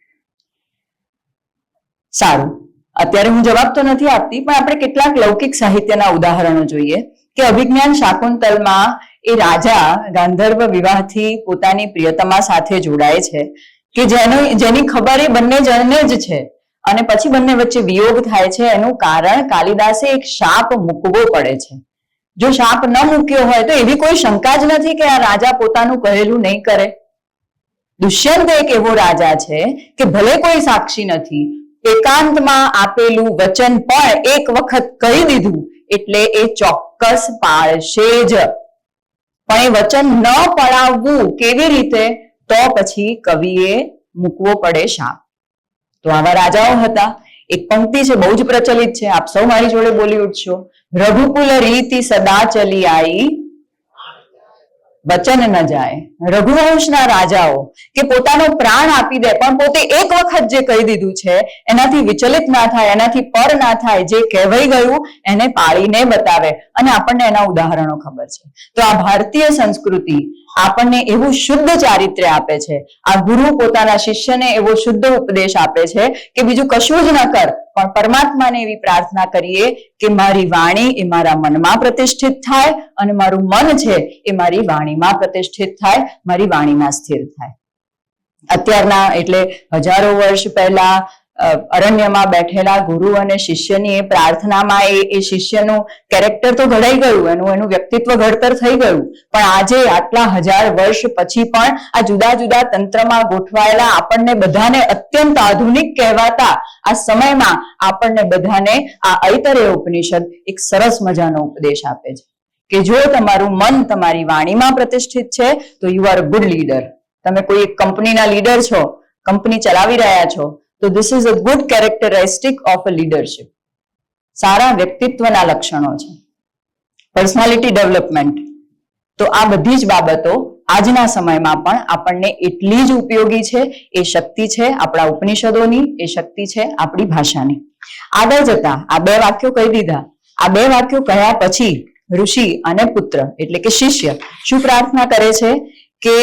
સારું, અત્યારે હું જવાબ તો નથી આપતી, પણ આપણે કેટલાક લૌકિક સાહિત્યના ઉદાહરણો જોઈએ કે અભિજ્ઞાન શાકુંતલમાં એ રાજા ગાંધર્વ વિવાહથી પોતાની પ્રિયતમા સાથે જોડાય છે કે જેની ખબર એ બંને જણને જ છે અને પછી બંને વચ્ચે વિયોગ થાય છે. એનું કારણ કાલિદાસે એક શાપ મૂકવો પડે છે. જો શાપ ન મૂક્યો હોય તો એવી કોઈ શંકા જ નથી કે આ રાજા પોતાનું કહેલું નહીં કરે. દુષ્યંત એક એવો રાજા છે કે ભલે કોઈ સાક્ષી નથી, એકાંતમાં આપેલું વચન પણ એક વખત કહી દીધું એટલે એ ચોક્કસ પાળશે જ. પણ એ વચન ન પડાવવું કેવી રીતે? તો પછી કવિએ મૂકવો પડે શાપ. તો આવા રાજાઓ હતા. એક પંક્તિ છે, બહુ જ પ્રચલિત છે, આપ સૌ મારી જોડે બોલી ઉઠશો. રઘુકુલ રીતિ સદા ચલી આઈ, વચન ન જાય. રઘુવંશના રાજાઓ કે પોતાનો પ્રાણ આપી દે, પણ પોતે એક વખત જે કહી દીધું છે એનાથી વિચલિત ના થાય, એનાથી પર ના થાય, જે કહેવાઈ ગયું એને પાળીને બતાવે. અને આપણને એના ઉદાહરણો ખબર છે. તો આ ભારતીય સંસ્કૃતિ આપણને એવું શુદ્ધ ચારિત્ર્ય આપે છે. આ ગુરુ પોતાના શિષ્યને એવો શુદ્ધ ઉપદેશ આપે છે કે બીજું કશું જ ન કર, પણ પરમાત્માને એવી પ્રાર્થના કરીએ કે મારી વાણી એ મારા મનમાં પ્રતિષ્ઠિત થાય અને મારું મન છે એ મારી વાણીમાં પ્રતિષ્ઠિત થાય, મારી વાણીમાં સ્થિર થાય. અત્યારના એટલે હજારો વર્ષ પહેલા અરણ્યમાં બેઠેલા ગુરુ અને શિષ્યની એ પ્રાર્થનામાં એ શિષ્યનું કેરેક્ટર તો ઘડાઈ ગયું, એનું વ્યક્તિત્વ ઘડતર થઈ ગયું. પણ આજે આટલા હજાર વર્ષ પછી પણ આ જુદા જુદા તંત્રમાં ગોઠવાયેલા આપણને બધાને અત્યંત આધુનિક કહેવાતા આ સમયમાં આપણને બધાને આ ઐતરેય ઉપનિષદ એક સરસ મજાનો ઉપદેશ આપે છે કે જો તમારું મન તમારી વાણીમાં પ્રતિષ્ઠિત છે તો you are a good leader. તમે કોઈ એક કંપનીના લીડર છો, કંપની ચલાવી રહ્યા છો, તો this is a good characteristic of a leadership. સારા વ્યક્તિત્વના લક્ષણો છે, પર્સનાલિટી ડેવલપમેન્ટ. તો આ બધી જ બાબતો આજના સમયમાં પણ આપણને એટલી જ ઉપયોગી છે. એ શક્તિ છે આપણા ઉપનિષદોની, એ શક્તિ છે આપણી ભાષાની. આગળ જતા આ બે વાક્યો કહી દીધા. આ બે વાક્યો કહ્યા પછી ઋષિ અને પુત્ર એટલે કે શિષ્ય શું પ્રાર્થના કરે છે કે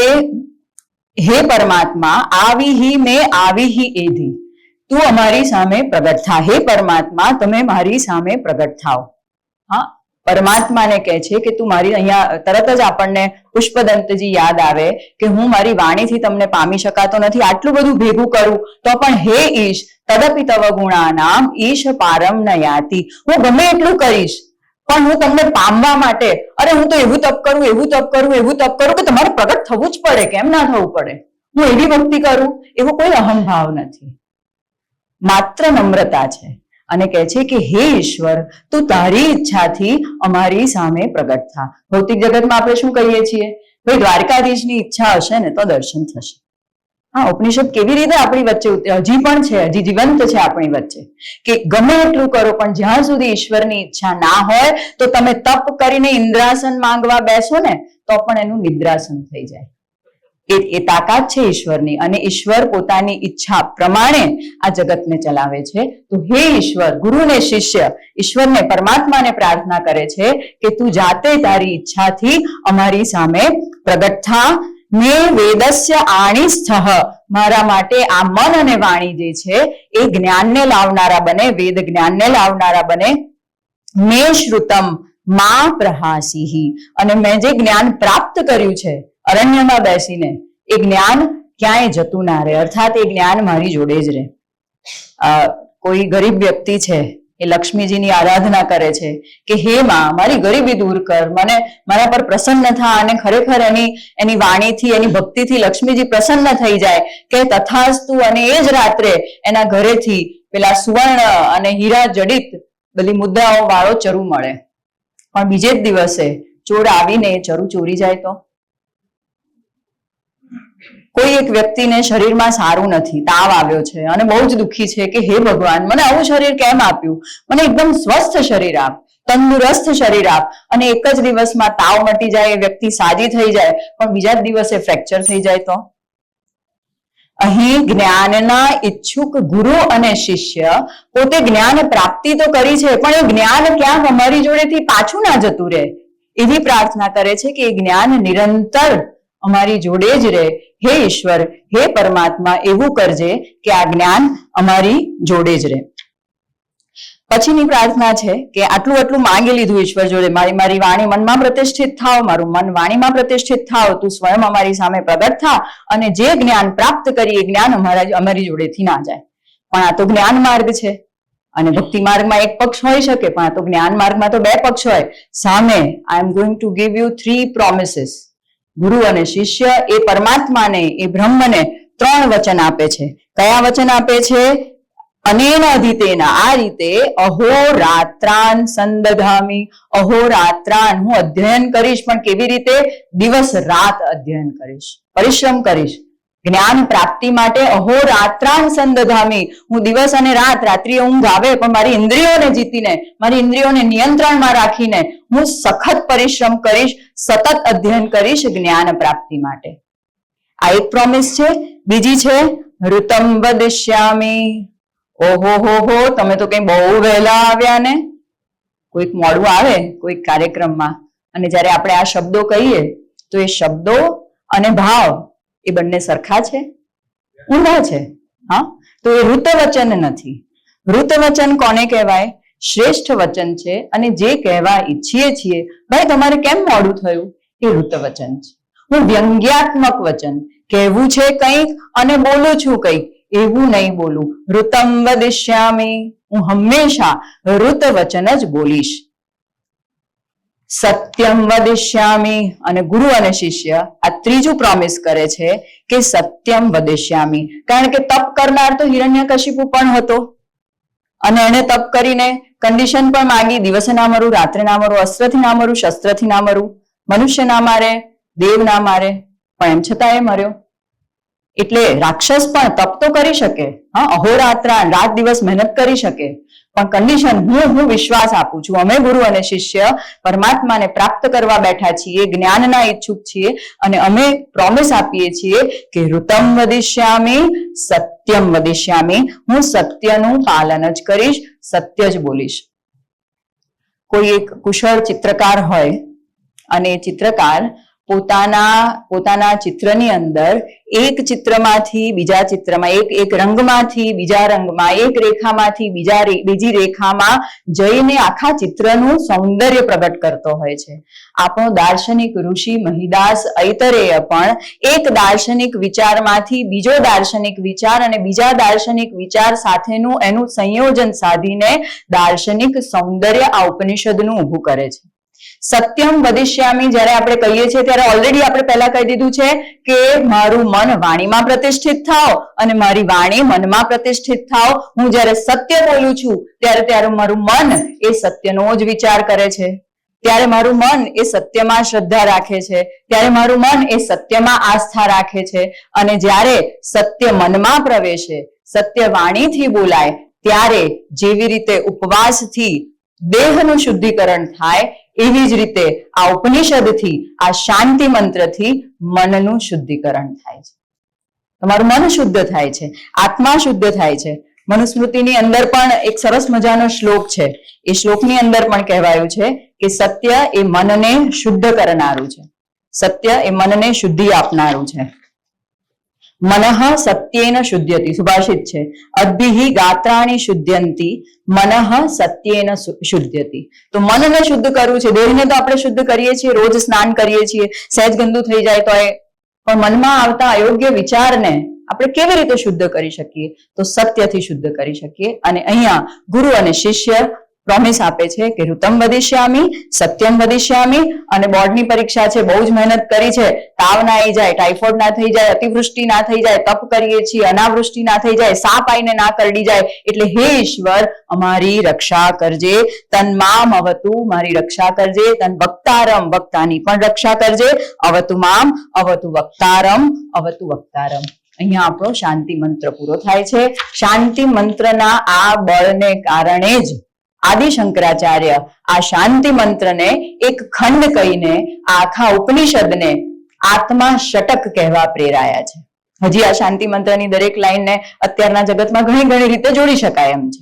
હે પરમાત્મા, આવી હી મેં આવી હી એધી, તું અમારી સામે પ્રગટ થા. હે પરમાત્મા, તમે મારી સામે પ્રગટ થાઓ. હા, પરમાત્માને કહે છે કે તું મારી, અહીંયા તરત જ આપણને પુષ્પદંતજી યાદ આવે કે હું મારી વાણીથી તમને પામી શકાતો નથી, આટલું બધું ભેગું કરું તો પણ હે ઈશ તદપી તવ ગુણાનામ ઈશ પારમ ન યાતિ. હું ગમે એટલું કરીશ પણ હું તમને પામવા માટે, અરે હું તો એવું તપ કરું, એવું તપ કરું, એવું તપ કરું કે તમારે પ્રગટ થવું જ પડે, કેમ ના થવું પડે. હું એવી ભક્તિ કરું, એવો કોઈ અહંભાવ નથી, માત્ર નમ્રતા છે. અને કહે છે કે હે ઈશ્વર, તું તારી ઈચ્છાથી અમારી સામે પ્રગટ થા. ભૌતિક જગતમાં આપણે શું કહીએ છીએ, ભાઈ દ્વારકાધીશની ઈચ્છા હશે ને તો દર્શન થશે. હા, ઉપનિષદ કેવી રીતે આપણી વચ્ચે હજી પણ છે, હજી જીવંત છે આપણી વચ્ચે કે ગમે એટલું કરો પણ જ્યાં સુધી ઈશ્વરની ઈચ્છા ના હોય તો તમે તપ કરીને ઇન્દ્રાસન માંગવા બેસો ને તો પણ એનું નિદ્રાસન થઈ જાય. એ તાકાત છે ઈશ્વરની, અને ઈશ્વર પોતાની ઈચ્છા પ્રમાણે આ જગતને ચલાવે છે. તો હે ઈશ્વર, ગુરુ ને શિષ્ય ઈશ્વરને, પરમાત્માને પ્રાર્થના કરે છે કે તું જાતે તારી ઈચ્છાથી અમારી સામે પ્રગટ થા. મે વેદસ્ય આણીસ્થઃ, મારા માટે આ મન અને વાણી જે છે એ જ્ઞાનને લાવનારા બને, વેદ જ્ઞાનને લાવનારા બને. મે શ્રુતમ મા પ્રહાસીહી, અને મેં જે જ્ઞાન પ્રાપ્ત કર્યું છે અરણ્યમાં બેસીને, એ જ્ઞાન ક્યાંય જતું ના રહે, અર્થાત એ જ્ઞાન મારી જોડે જ રહે. કોઈ ગરીબ વ્યક્તિ છે એ લક્ષ્મીજીની આરાધના કરે છે કે હે માં, મારી ગરીબી દૂર કર, મને મારા પર પ્રસન્ન થા. અને ખરેખર એની વાણીથી, એની ભક્તિથી લક્ષ્મીજી પ્રસન્ન થઈ જાય કે તથાસ્તુ. અને એ જ રાત્રે એના ઘરેથી પેલા સુવર્ણ અને હીરા જડિત બધી મુદ્રાઓ વાળો ચરુ મળે. પણ બીજે જ દિવસે ચોર આવીને એ ચરુ ચોરી જાય તો? કોઈ એક વ્યક્તિને શરીરમાં સારું નથી, તાવ આવ્યો છે અને બહુ જ દુઃખી છે કે હે ભગવાન, મને આવું શરીર કેમ આપ્યું, મને એકદમ સ્વસ્થ શરીર આપ, તંદુરસ્ત શરીર આપ. અને એક જ દિવસમાં તાવ મટી જાય, એ વ્યક્તિ સાજી થઈ જાય, પણ બીજા જ દિવસે ફ્રેક્ચર થઈ જાય તો? અહીં જ્ઞાનના ઈચ્છુક ગુરુ અને શિષ્ય પોતે જ્ઞાન પ્રાપ્તિ તો કરી છે, પણ એ જ્ઞાન ક્યાંક અમારી જોડેથી પાછું ના જતું રહે એવી પ્રાર્થના કરે છે કે એ જ્ઞાન નિરંતર અમારી જોડે જ રહે. હે ઈશ્વર, હે પરમાત્મા, એવું કરજે કે આ જ્ઞાન અમારી જોડે જ રહે. પછીની પ્રાર્થના છે કે આટલું માંગી લીધું ઈશ્વર જોડે, મારી વાણી મનમાં પ્રતિષ્ઠિત થાવ, મારું મન વાણીમાં પ્રતિષ્ઠિત થાવ, તું સ્વયં અમારી સામે પ્રગટ થા, અને જે જ્ઞાન પ્રાપ્ત કરી એ જ્ઞાન અમારી જોડેથી ના જાય. પણ આ તો જ્ઞાન માર્ગ છે, અને ભક્તિ માર્ગમાં એક પક્ષ હોઈ શકે, પણ આ તો જ્ઞાન માર્ગમાં તો બે પક્ષ હોય. સામે I am going to give you 3 promises. ગુરુ અને શિષ્ય એ પરમાત્માને, એ બ્રહ્મને 3 વચન આપે છે. કયા વચન આપે છે? અનેન અધિતેના, આ રીતે અહોરાત્રાન સંદધામી. અહોરાત્રાન, હું અધ્યયન કરીશ, પણ કેવી રીતે? દિવસ રાત અધ્યયન કરીશ, પરિશ્રમ કરીશ. જ્ઞાન પ્રાપ્તિ માટે અહોરાત્રાં સંદધામી, હું દિવસ અને રાત, રાત્રિએ ઊંઘ આવે પણ મારી ઇન્દ્રિયોને જીતીને, મારી ઇન્દ્રિયોને નિયંત્રણમાં રાખીને હું સખત પરિશ્રમ કરીશ, સતત અધ્યયન કરીશ જ્ઞાન પ્રાપ્તિ માટે. આ એક પ્રોમિસ છે. બીજી છે ઋતમ વદિષ્યામી. ઓહો હો, તમે તો કઈ બહુ વહેલા આવ્યા ને. કોઈક મોડું આવે કોઈક કાર્યક્રમમાં અને જયારે આપણે આ શબ્દો કહીએ તો એ શબ્દો અને ભાવ એ બંને સરખા છે, ઊંધા છે. હા, તો એ ઋત વચન નથી. ઋત વચન કોને કહેવાય? શ્રેષ્ઠ વચન છે. અને જે કહેવા ઈચ્છીએ છીએ, ભાઈ તમારે કેમ મોડું થયું, એ ઋત વચન છે. હું વ્યંગ્યાત્મક વચન, કહેવું છે કંઈક અને બોલું છું કંઈક, એવું નહીં બોલું. ઋતમ વદિષ્યામી, હું હંમેશા ઋત વચન જ બોલીશ. સત્યમ વદિષ્યામી, અને ગુરુ અને શિષ્ય આ ત્રીજું પ્રોમિસ કરે છે કે સત્યમ વદિષ્યામી. કારણ કે તપ કરનાર તો હિરણ્યકશિપુ પણ હતો અને એને તપ કરીને કન્ડિશન પણ માંગી, દિવસે ના મરું, રાત્રે ના મરું, અસ્ત્રથી ના મરું, શસ્ત્રથી ના મરું, મનુષ્ય ના મારે, દેવ ના મારે, પણ એમ છતાં એ મર્યો. એટલે રાક્ષસ પણ તપ તો કરી શકે, હા, અહોરાત્રા રાત દિવસ મહેનત કરી શકે, પણ કન્ડિશન હું વિશ્વાસ આપું છું, અમે ગુરુ અને શિષ્ય પરમાત્માને પ્રાપ્ત કરવા બેઠા છીએ, જ્ઞાનના ઈચ્છુક છીએ અને અમે પ્રોમિસ આપીએ છીએ કે ઋતમ વદિષ્યામી સત્યમ વદિષ્યામી, હું સત્યનું પાલન જ કરીશ, સત્ય જ બોલીશ. કોઈ એક કુશળ ચિત્રકાર હોય અને એ ચિત્રકાર પોતાના ચિત્રની અંદર એક ચિત્રમાંથી બીજા ચિત્રમાં, એક રંગમાંથી બીજા રંગમાં, એક રેખામાંથી બીજી રેખામાં જઈને આખા ચિત્રનું સૌંદર્ય પ્રગટ કરતો હોય છે. આપણો દાર્શનિક ઋષિ મહિદાસ ઐતરેય પણ એક દાર્શનિક વિચારમાંથી બીજો દાર્શનિક વિચાર અને બીજા દાર્શનિક વિચાર સાથેનું એનું સંયોજન સાધીને દાર્શનિક સૌંદર્ય આ ઉપનિષદનું ઊભું કરે છે. સત્યમ વદિષ્યામી જયારે આપણે કહીએ છીએ ત્યારે ઓલરેડી આપણે પહેલા કહી દીધું છે કે મારું મન વાણીમાં પ્રતિષ્ઠિત થાવ અને મારી વાણી મનમાં પ્રતિષ્ઠિત થાવ. હું જયારે સત્ય બોલું છું ત્યારે મારું મન એ સત્યનો જ વિચાર કરે છે, ત્યારે મારું મન એ સત્યમાં શ્રદ્ધા રાખે છે, ત્યારે મારું મન એ સત્યમાં આસ્થા રાખે છે. અને જ્યારે સત્ય મનમાં પ્રવેશે, સત્ય વાણીથી બોલાય, ત્યારે જેવી રીતે ઉપવાસથી દેહનું શુદ્ધિકરણ થાય એવી જ રીતે આ ઉપનિષદથી, આ શાંતિ મંત્રથી મનનું શુદ્ધિકરણ થાય છે. તમારું મન શુદ્ધ થાય છે, આત્મા શુદ્ધ થાય છે. મનુસ્મૃતિની અંદર પણ એક સરસ મજાનો શ્લોક છે. એ શ્લોકની અંદર પણ કહેવાયું છે કે સત્ય એ મનને શુદ્ધ કરનારું છે, સત્ય એ મનને શુદ્ધિ આપનારું છે. મનઃ સત્યેન શુદ્ધ્યતિ, સુભાષિત છે. અદ્ભિઃ ગાત્રાણિ શુદ્ધ્યંતિ મનઃ સત્યેન શુદ્ધ્યતિ. તો મનને શુદ્ધ કરવું છે. દેહને તો આપણે શુદ્ધ કરીએ છીએ, રોજ સ્નાન કરીએ છીએ, સહેજ ગંદુ થઈ જાય તો પણ મનમાં આવતા અયોગ્ય વિચારને આપણે કેવી રીતે શુદ્ધ કરી શકીએ? તો સત્યથી શુદ્ધ કરી શકીએ. અને અહીંયા ગુરુ અને શિષ્ય પ્રોમિસ આપે છે કે ઋતમ વદિષ્યામી સત્યમ વદિષ્યામી. અને બોર્ડની પરીક્ષા છે, બહુ જ મહેનત કરી છે, તાવ ના આવી જાય, ટાઇફોઇડ ના થઈ જાય, અતિવૃષ્ટિ ના થઈ જાય, તપ કરીએ છીએ, અનાવૃષ્ટિ ના થઈ જાય, સાપ આઈને ના કરડી જાય, એટલે હે ઈશ્વર અમારી રક્ષા કરજે. તન મામ અવતુ, મારી રક્ષા કરજે. તન વક્તારમ, વક્તાની પણ રક્ષા કરજે. અવતુ મામ અવતુ વક્તારમ, અવતુ વક્તારમ. અહીંયા આપણો શાંતિ મંત્ર પૂરો થાય છે. શાંતિ મંત્રના આ બળને કારણે જ આદિ શંકરાચાર્ય આ શાંતિ મંત્રને એક ખંડ કહીને આખા ઉપનિષદને આત્મા ષટક કહેવા પ્રેરાયા છે. હજી આ શાંતિ મંત્રની દરેક લાઈનને અત્યારના જગતમાં ઘણી રીતે જોડી શકાય એમ છે,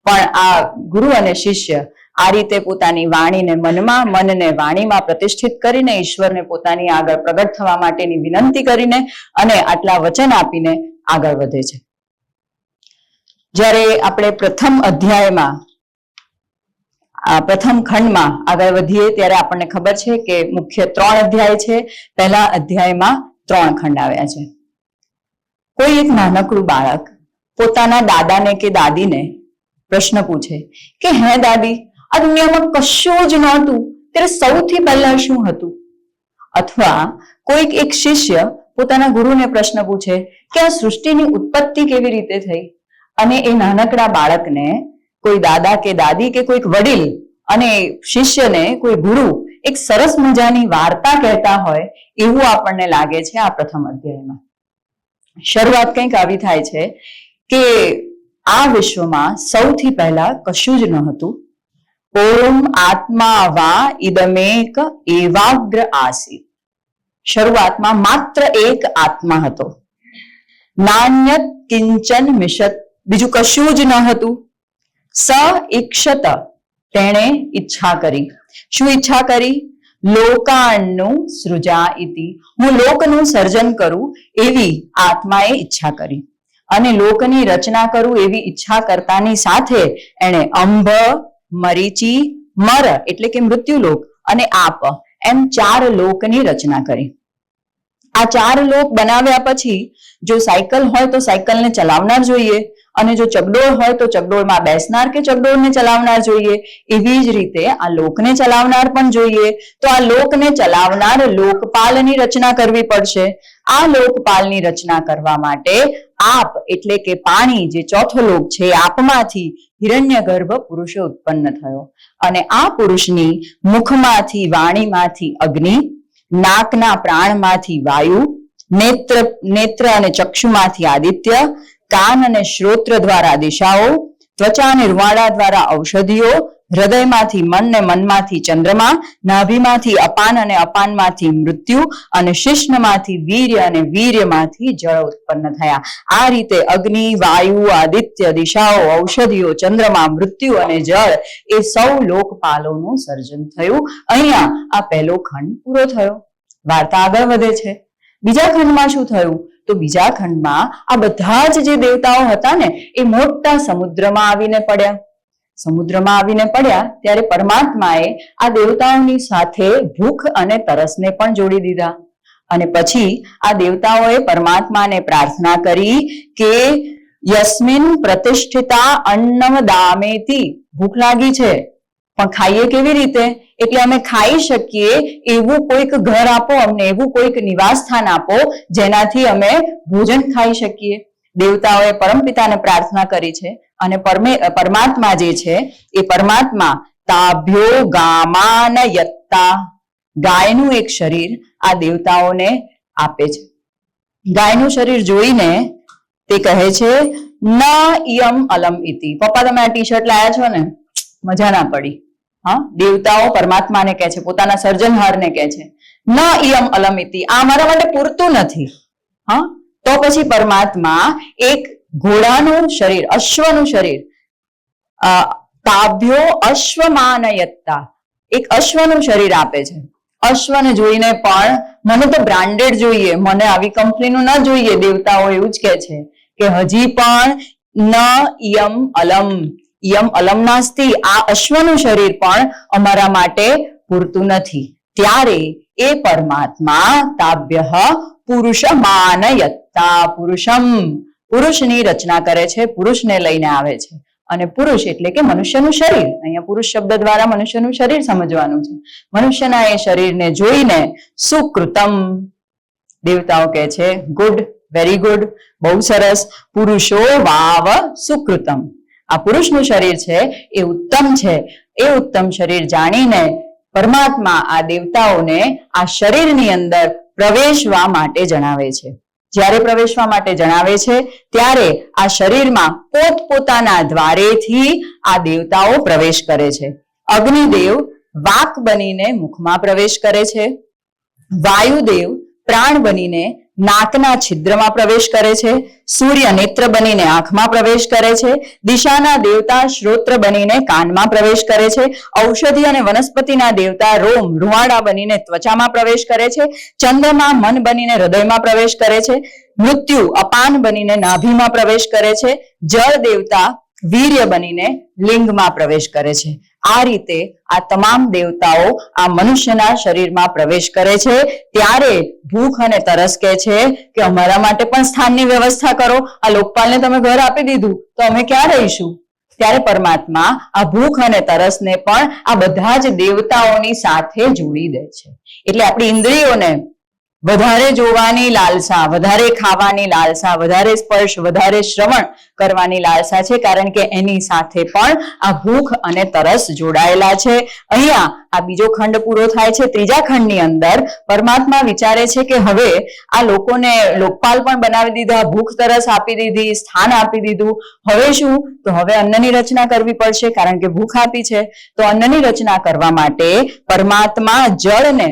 પણ આ ગુરુ અને શિષ્ય આ રીતે પોતાની વાણીને મનમાં, મનને વાણીમાં પ્રતિષ્ઠિત કરીને, ઈશ્વરને પોતાની આગળ પ્રગટ થવા માટેની વિનંતી કરીને અને આટલા વચન આપીને આગળ વધે છે. જ્યારે આપણે પ્રથમ અધ્યાયમાં, પ્રથમ ખંડમાં આગળ વધીએ ત્યારે આપણને ખબર છે કે મુખ્ય 3 અધ્યાય છે. પહેલા અધ્યાયમાં 3 ખંડ આવ્યા છે. કોઈ એક નાનકડું બાળક પોતાના દાદાને કે દાદીને પ્રશ્ન પૂછે કે હે દાદી, આ દુનિયામાં કશું જ નહોતું ત્યારે સૌથી પહેલા શું હતું? અથવા કોઈક એક શિષ્ય પોતાના ગુરુને પ્રશ્ન પૂછે કે આ સૃષ્ટિની ઉત્પત્તિ કેવી રીતે થઈ? અને એ નાનકડા બાળકને કોઈ દાદા કે દાદી કે કોઈક વડીલ અને શિષ્યને કોઈ ગુરુ એક સરસ મજાની વાર્તા કહેતા હોય એવું આપણને લાગે છે આ પ્રથમ અધ્યાયમાં. શરૂઆત કંઈક આવી થાય છે કે આ વિશ્વમાં સૌથી પહેલા કશું જ ન હતું. ઓમ આત્મા વા ઇદમેક એવાગ્ર આસીત. શરૂઆતમાં માત્ર એક આત્મા હતો. નાન્યત કિંચન મિશત, બીજું કશું જ ન હતું. સ ઈક્ષત, તેણે ઈચ્છા કરી. શું ઈચ્છા કરી? લોકાન્નું સૃજા ઇતિ, હું લોકનું સર્જન કરું એવી આત્માએ ઈચ્છા કરી. અને લોકની રચના કરું એવી ઈચ્છા કરતાની સાથે એણે અંભ, મરીચી, મર એટલે કે મૃત્યુલોક અને આપ એમ 4 લોકની રચના કરી. આ 4 લોક બનાવ્યા પછી જો સાયકલ હોય તો સાયકલને ચલાવનાર જોઈએ, અને જો ચકડોળ હોય તો ચકડોળમાં બેસનાર કે ચકડોળને ચલાવનાર જોઈએ. એવી જ રીતે આ લોકને ચલાવનાર પણ જોઈએ. તો આ લોકને ચલાવનાર લોકપાલની રચના કરવી પડશે. આ લોકપાલની રચના કરવા માટે આપ એટલે કે પાણી, જે ચોથો લોક છે, આપમાંથી હિરણ્યગર્ભ પુરુષ ઉત્પન્ન થયો. અને આ પુરુષની મુખમાંથી, વાણીમાંથી અગ્નિ, નાકના પ્રાણમાંથી વાયુ, નેત્ર અને ચક્ષુમાંથી આદિત્ય, કાન અને શ્રોત્ર દ્વારા દિશાઓ, ત્વચા અને રૂવાડા દ્વારા ઔષધિઓ, હૃદયમાંથી મન ને મનમાંથી ચંદ્રમા, નાભીમાંથી અપાન અને અપાનમાંથી મૃત્યુ, અને શિશ્નમાંથી વીર્ય અને વીર્યમાંથી જળ ઉત્પન્ન થયા. આ રીતે અગ્નિ, વાયુ, આદિત્ય, દિશાઓ, ઔષધિઓ, ચંદ્રમા, મૃત્યુ અને જળ એ સૌ લોકપાલોનું સર્જન થયું. અહીંયા આ પહેલો ખંડ પૂરો થયો. વાર્તા આગળ વધે છે. બીજા ખંડમાં શું થયું? તો બીજા ખંડમાં આ બધા જ જે દેવતાઓ હતા ને એ મોટા સમુદ્રમાં આવીને પડ્યા. સમુદ્રમાં આવીને પડ્યા ત્યારે પરમાત્માએ આ દેવતાઓની સાથે ભૂખ અને તરસને પણ જોડી દીધા. અને પછી આ દેવતાઓએ પરમાત્માને પ્રાર્થના કરી કે યસ્મિન પ્રતિષ્ઠિતા અન્નમ દામેતી, ભૂખ લાગી છે પણ ખાઈએ કેવી રીતે? એટલે અમે ખાઈ શકીએ એવું કોઈક ઘર આપો અમને, એવું કોઈક નિવાસ સ્થાન આપો જેનાથી અમે ભોજન ખાઈ શકીએ. દેવતાઓએ પરમપિતાને પ્રાર્થના કરી છે. અને પરમાત્મા જે છે એ પરમાત્મા તાભ્યો ગામાન યત્તા, ગાયનું એક શરીર આ દેવતાઓને આપે છે. ગાયનું શરીર જોઈને તે કહે છે ન ઇયમ અલમ ઇતિ. પપ્પા તમે આ ટી શર્ટ લાયા છો ને, મજા ના પડી. હા, દેવતાઓ પરમાત્માને કહે છે, પોતાના સર્જનહારને કહે છે ન ઇયમ અલમ ઇતિ, આ મારા માટે પૂરતું નથી. હા, તો પછી પરમાત્મા એક ઘોડાનું શરીર, અશ્વનું શરીર, તાભ્યો અશ્વમાનયત્તા, એક અશ્વનું શરીર આપે છે. અશ્વને જોઈને પણ મને તો બ્રાન્ડેડ જોઈએ, મને આવી કંપનીનું ન જોઈએ. દેવતાઓ એવું જ કહે છે કે હજી પણ ન ઇયમ અલમ, ઇયમ અલમ નાસ્તિ, આ અશ્વનું શરીર પણ અમારા માટે પૂરતું નથી. ત્યારે એ પરમાત્મા તાભ્ય પુરુષમાનયત્તા, પુરુષમ, પુરુષની રચના કરે છે, પુરુષને લઈને આવે છે. અને પુરુષ એટલે કે મનુષ્યનું શરીર. અહીંયા પુરુષ શબ્દ દ્વારા મનુષ્યનું શરીર સમજવાનું છે. મનુષ્યના એ શરીરને જોઈને સુકૃતમ, દેવતાઓ કહે છે ગુડ, વેરી ગુડ, બહુ સરસ. પુરુષો વાવ સુકૃતમ, આ પુરુષનું શરીર છે એ ઉત્તમ છે. એ ઉત્તમ શરીર જાણીને પરમાત્મા આ દેવતાઓને આ શરીરની અંદર પ્રવેશવા માટે જણાવે છે. જ્યારે પ્રવેશવા માટે જણાવે છે ત્યારે આ શરીરમાં પોતપોતાના દ્વારેથી આ દેવતાઓ પ્રવેશ કરે છે. અગ્નિદેવ વાક બનીને મુખમાં પ્રવેશ કરે છે. વાયુદેવ પ્રાણ બનીને નાકના છિદ્રમાં પ્રવેશ કરે છે. સૂર્ય નેત્ર બનીને આંખમાં પ્રવેશ કરે છે. દિશાના દેવતા શ્રોત્ર બનીને કાનમાં પ્રવેશ કરે છે. ઔષધિ અને વનસ્પતિના દેવતા રોમ, રૂવાડા બનીને ત્વચામાં પ્રવેશ કરે છે. ચંદ્રમા મન બનીને હૃદયમાં પ્રવેશ કરે છે. મૃત્યુ અપાન બનીને નાભીમાં પ્રવેશ કરે છે. જળ દેવતા વીર્ય બનીને લિંગમાં પ્રવેશ કરે છે. આ રીતે આ તમામ દેવતાઓ આ મનુષ્યના શરીરમાં પ્રવેશ કરે છે. ત્યારે ભૂખ અને તરસ કહે છે કે અમારા માટે પણ સ્થાનની વ્યવસ્થા કરો. આ લોકપાલને તમે ઘર આપી દીધું તો અમે ક્યાં રહીશું? ત્યારે પરમાત્મા આ ભૂખ અને તરસને પણ આ બધા જ દેવતાઓની સાથે જોડી દે છે. એટલે આપણી ઇન્દ્રિયોને વધારે જોવાની લાલસા, વધારે ખાવાની લાલસા, વધારે સ્પર્શ, વધારે શ્રવણ કરવાની લાલસા છે, કારણ કે એની સાથે પણ આ ભૂખ અને તરસ જોડાયેલા છે. અહીંયા આ બીજો ખંડ પૂરો થાય છે. ત્રીજા ખંડની અંદર પરમાત્મા વિચારે છે કે હવે આ લોકોને લોકપાલ પણ બનાવી દીધા, ભૂખ તરસ આપી દીધી, સ્થાન આપી દીધું, હવે શું? તો હવે અન્નની રચના કરવી પડશે, કારણ કે ભૂખ આપી છે. તો અન્નની રચના કરવા માટે પરમાત્મા જળને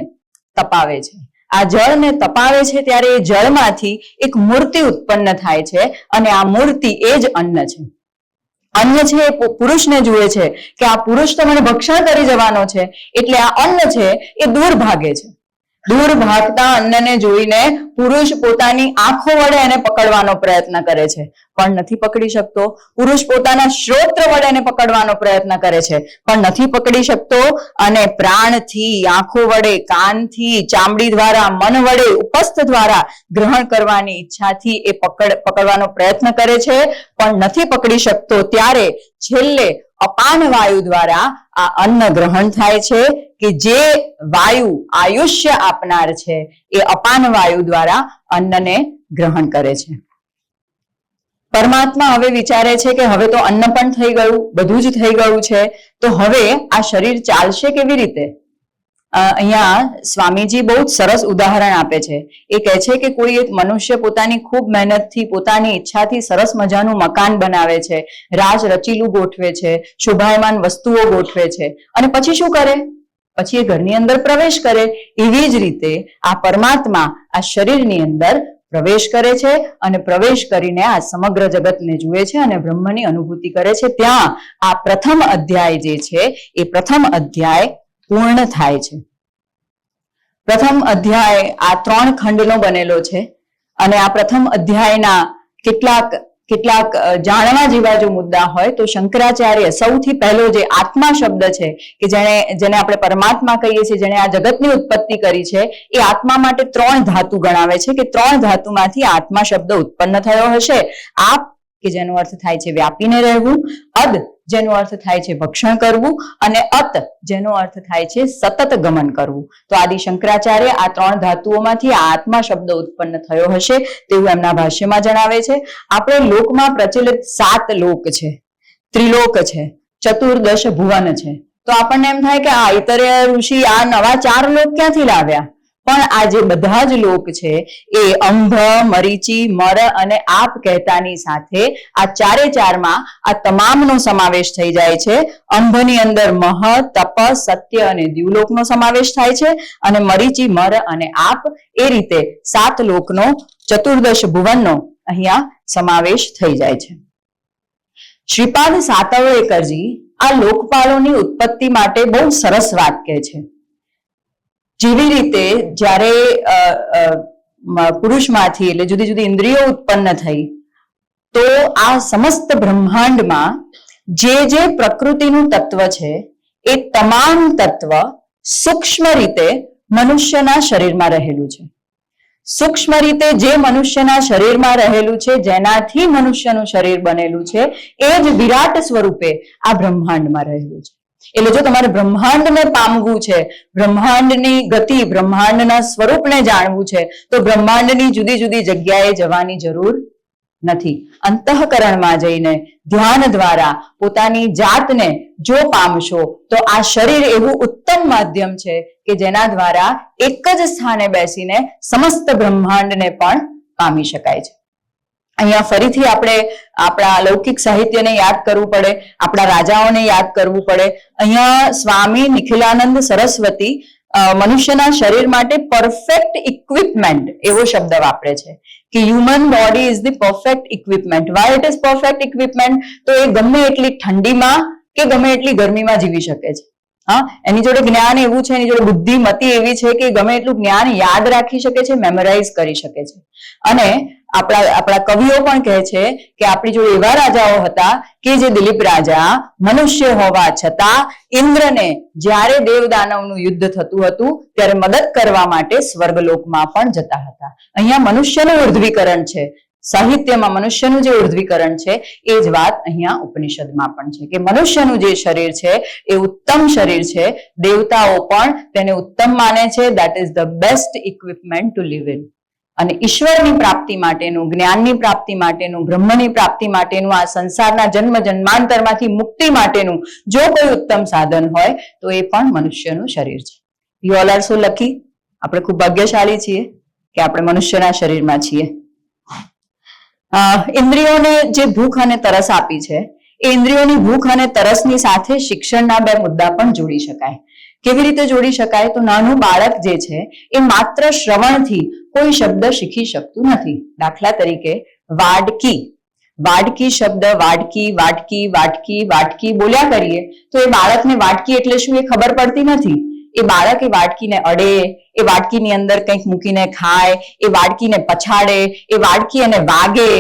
તપાવે છે. આ જળને તપાવે છે ત્યારે એ જળમાંથી એક મૂર્તિ ઉત્પન્ન થાય છે, અને આ મૂર્તિ એ જ અન્ન છે. અન્ન છે એ પુરુષને જુએ છે કે આ પુરુષ તો મને ભક્ષણ કરી જવાનો છે, એટલે આ અન્ન છે એ દૂર ભાગે છે. દૂર ભાગતા અન્નને જોઈને પુરુષ પોતાની આંખો વડે એને પકડવાનો પ્રયત્ન કરે છે, પણ નથી પકડી શકતો. પુરુષ પોતાના શ્રોત્ર વડે એને પકડવાનો પ્રયત્ન કરે છે, પણ નથી પકડી શકતો. અને પ્રાણથી, આંખો વડે, કાનથી, ચામડી દ્વારા, મન વડે, ઉપસ્થ દ્વારા ગ્રહણ કરવાની ઈચ્છાથી એ પકડવાનો પ્રયત્ન કરે છે, પણ નથી પકડી શકતો. ત્યારે છેલ્લે અપાન વાયુ દ્વારા આ અન્ન ગ્રહણ થાય છે, કે જે વાયુ આયુષ્ય આપનાર છે એ અપાન વાયુ દ્વારા અન્નને ગ્રહણ કરે છે. પરમાત્મા હવે વિચારે છે કે હવે તો અન્ન પણ થઈ ગયું, બધું જ થઈ ગયું છે, તો હવે આ શરીર ચાલશે કેવી રીતે? અહીંયા સ્વામીજી બહુ જ સરસ ઉદાહરણ આપે છે. એ કહે છે કે કોઈ એક મનુષ્ય પોતાની ખૂબ મહેનતથી, પોતાની ઈચ્છાથી સરસ મજાનું મકાન બનાવે છે, રાજ રચીલું ગોઠવે છે, શોભાયમાન વસ્તુઓ ગોઠવે છે, અને પછી શું કરે? પછી એ ઘરની અંદર પ્રવેશ કરે. એવી જ રીતે આ પરમાત્મા આ શરીરની અંદર પ્રવેશ કરે છે, અને પ્રવેશ કરીને આ સમગ્ર જગતને જુએ છે અને બ્રહ્મની અનુભૂતિ કરે છે. ત્યાં આ પ્રથમ અધ્યાય જે છે એ પ્રથમ અધ્યાય પૂર્ણ થાય છે. પ્રથમ અધ્યાય આ 3 ખંડનો બનેલો છે, અને આ પ્રથમ અધ્યાયના કેટલાક જાણવા જેવા જો મુદ્દા હોય તો શંકરાચાર્ય સૌથી પહેલો જે આત્મા શબ્દ છે કે જેને આપણે પરમાત્મા કહીએ છીએ, જેને આ જગતની ઉત્પત્તિ કરી છે, એ આત્મા માટે 3 ધાતુ ગણાવે છે કે 3 ધાતુમાંથી આત્મા શબ્દ ઉત્પન્ન થયો હશે. આપ કે જેનો અર્થ થાય છે વ્યાપીને રહેવું, અદ જેનો અર્થ થાય છે ભક્ષણ કરવું, અને અત જેનો અર્થ થાય છે સતત ગમન કરવું. તો આદિ શંકરાચાર્ય આ 3 ધાતુઓમાંથી આ આત્મા શબ્દ ઉત્પન્ન થયો હશે તેવું એમના ભાષ્યમાં જણાવે છે. આપણે લોકમાં પ્રચલિત 7 લોક છે, ત્રિલોક છે, ચતુર્દશ ભુવન છે. તો આપણને એમ થાય કે આ ઐતરેય ઋષિ આ નવા 4 લોક ક્યાંથી લાવ્યા? પણ આ જે બધા જ લોક છે એ અંભ, મરીચી, મર અને આપ કહેતાની સાથે આ 4 આ તમામનો સમાવેશ થઈ જાય છે. અંભની અંદર મહ, તપ, સત્ય અને દ્યુલોકનો સમાવેશ થાય છે, અને મરીચી, મર અને આપ એ રીતે 7 લોકનો, ચતુર્દશ ભુવનનો અહીંયા સમાવેશ થઈ જાય છે. શ્રીપાદ સાતવળેકરજી આ લોકપાલોની ઉત્પત્તિ માટે બહુ સરસ વાત કહે છે. જેવી રીતે જ્યારે પુરુષમાંથી એટલે જુદી જુદી ઇન્દ્રિયો ઉત્પન્ન થઈ, તો આ સમસ્ત બ્રહ્માંડમાં જે પ્રકૃતિનું તત્વ છે એ તમામ તત્વ સૂક્ષ્મ રીતે મનુષ્યના શરીરમાં રહેલું છે. સૂક્ષ્મ રીતે જે મનુષ્યના શરીરમાં રહેલું છે, જેનાથી મનુષ્યનું શરીર બનેલું છે, એ જ વિરાટ સ્વરૂપે આ બ્રહ્માંડમાં રહેલું છે. એટલે જો તમારે બ્રહ્માંડને પામવું છે, બ્રહ્માંડની ગતિ, બ્રહ્માંડના સ્વરૂપને જાણવું છે, તો બ્રહ્માંડની જુદી જુદી જગ્યાએ જવાની જરૂર નથી. અંતઃકરણમાં જઈને ધ્યાન દ્વારા પોતાની જાતને જો પામશો તો આ શરીર એવું ઉત્તમ માધ્યમ છે કે જેના દ્વારા એક જ સ્થાને બેસીને સમસ્ત બ્રહ્માંડને પણ પામી શકાય છે. અહીંયા ફરીથી આપણે આપણા લૌકિક સાહિત્યને યાદ કરવું પડે, આપણા રાજાઓને યાદ કરવું પડે. અહીંયા સ્વામી નિખિલાનંદ સરસ્વતી મનુષ્યના શરીર માટે પરફેક્ટ ઇક્વિપમેન્ટ એવો શબ્દ વાપરે છે કે human body is the perfect equipment. Y it is perfect equipment? તો એ ગમે એટલી ઠંડીમાં કે ગમે એટલી ગરમીમાં જીવી શકે છે. હા, એની જોડે જ્ઞાન એવું છે, એની જોડે બુદ્ધિમતી એવી છે કે ગમે એટલું જ્ઞાન યાદ રાખી શકે છે, મેમરાઇઝ કરી શકે છે. અને આપણા કવિઓ પણ કહે છે કે આપણી જોડે એવા રાજાઓ હતા કે જે દિલીપ રાજા મનુષ્ય હોવા છતાં ઇન્દ્રને જ્યારે દેવદાનવનું યુદ્ધ થતું હતું ત્યારે મદદ કરવા માટે સ્વર્ગલોકમાં પણ જતા હતા. અહીંયા મનુષ્યનું ઉર્ધ્વીકરણ છે. સાહિત્યમાં મનુષ્યનું જે ઉર્ધ્વીકરણ છે એ જ વાત અહીંયા ઉપનિષદમાં પણ છે કે મનુષ્યનું જે શરીર છે એ ઉત્તમ શરીર છે. દેવતાઓ પણ તેને ઉત્તમ માને છે. That is the best equipment to live in. અને ઈશ્વરની પ્રાપ્તિ માટેનું, જ્ઞાનની પ્રાપ્તિ માટેનું, બ્રહ્મની પ્રાપ્તિ માટેનું, આ સંસારના જન્મ જન્માંતરમાંથી મુક્તિ માટેનું જો કોઈ ઉત્તમ સાધન હોય તો એ પણ મનુષ્યનું શરીર છે. You all are so lucky. આપણે ખૂબ ભાગ્યશાળી છીએ કે આપણે મનુષ્યના શરીરમાં છીએ. ઇન્દ્રિયોને જે ભૂખ અને તરસ આપી છે એ ઇન્દ્રિયોની ભૂખ અને તરસની સાથે શિક્ષણના બે મુદ્દા પણ જોડી શકાય. કેવી રીતે જોડી શકાય? તો નાનું બાળક જે છે એ માત્ર શ્રવણથી કોઈ શબ્દ શીખી શકતું નથી. દાખલા તરીકે વાડકી, વાડકી શબ્દ, વાડકી, વાટકી, વાટકી, વાટકી બોલ્યા કરીએ તો એ બાળકને વાટકી એટલે શું એ ખબર પડતી નથી. એ બાળક એ વાટકીને અડે, એ વાટકીની અંદર કંઈક મૂકીને ખાય, એ વાટકીને પછાડે, એ વાટકી એને વાગે,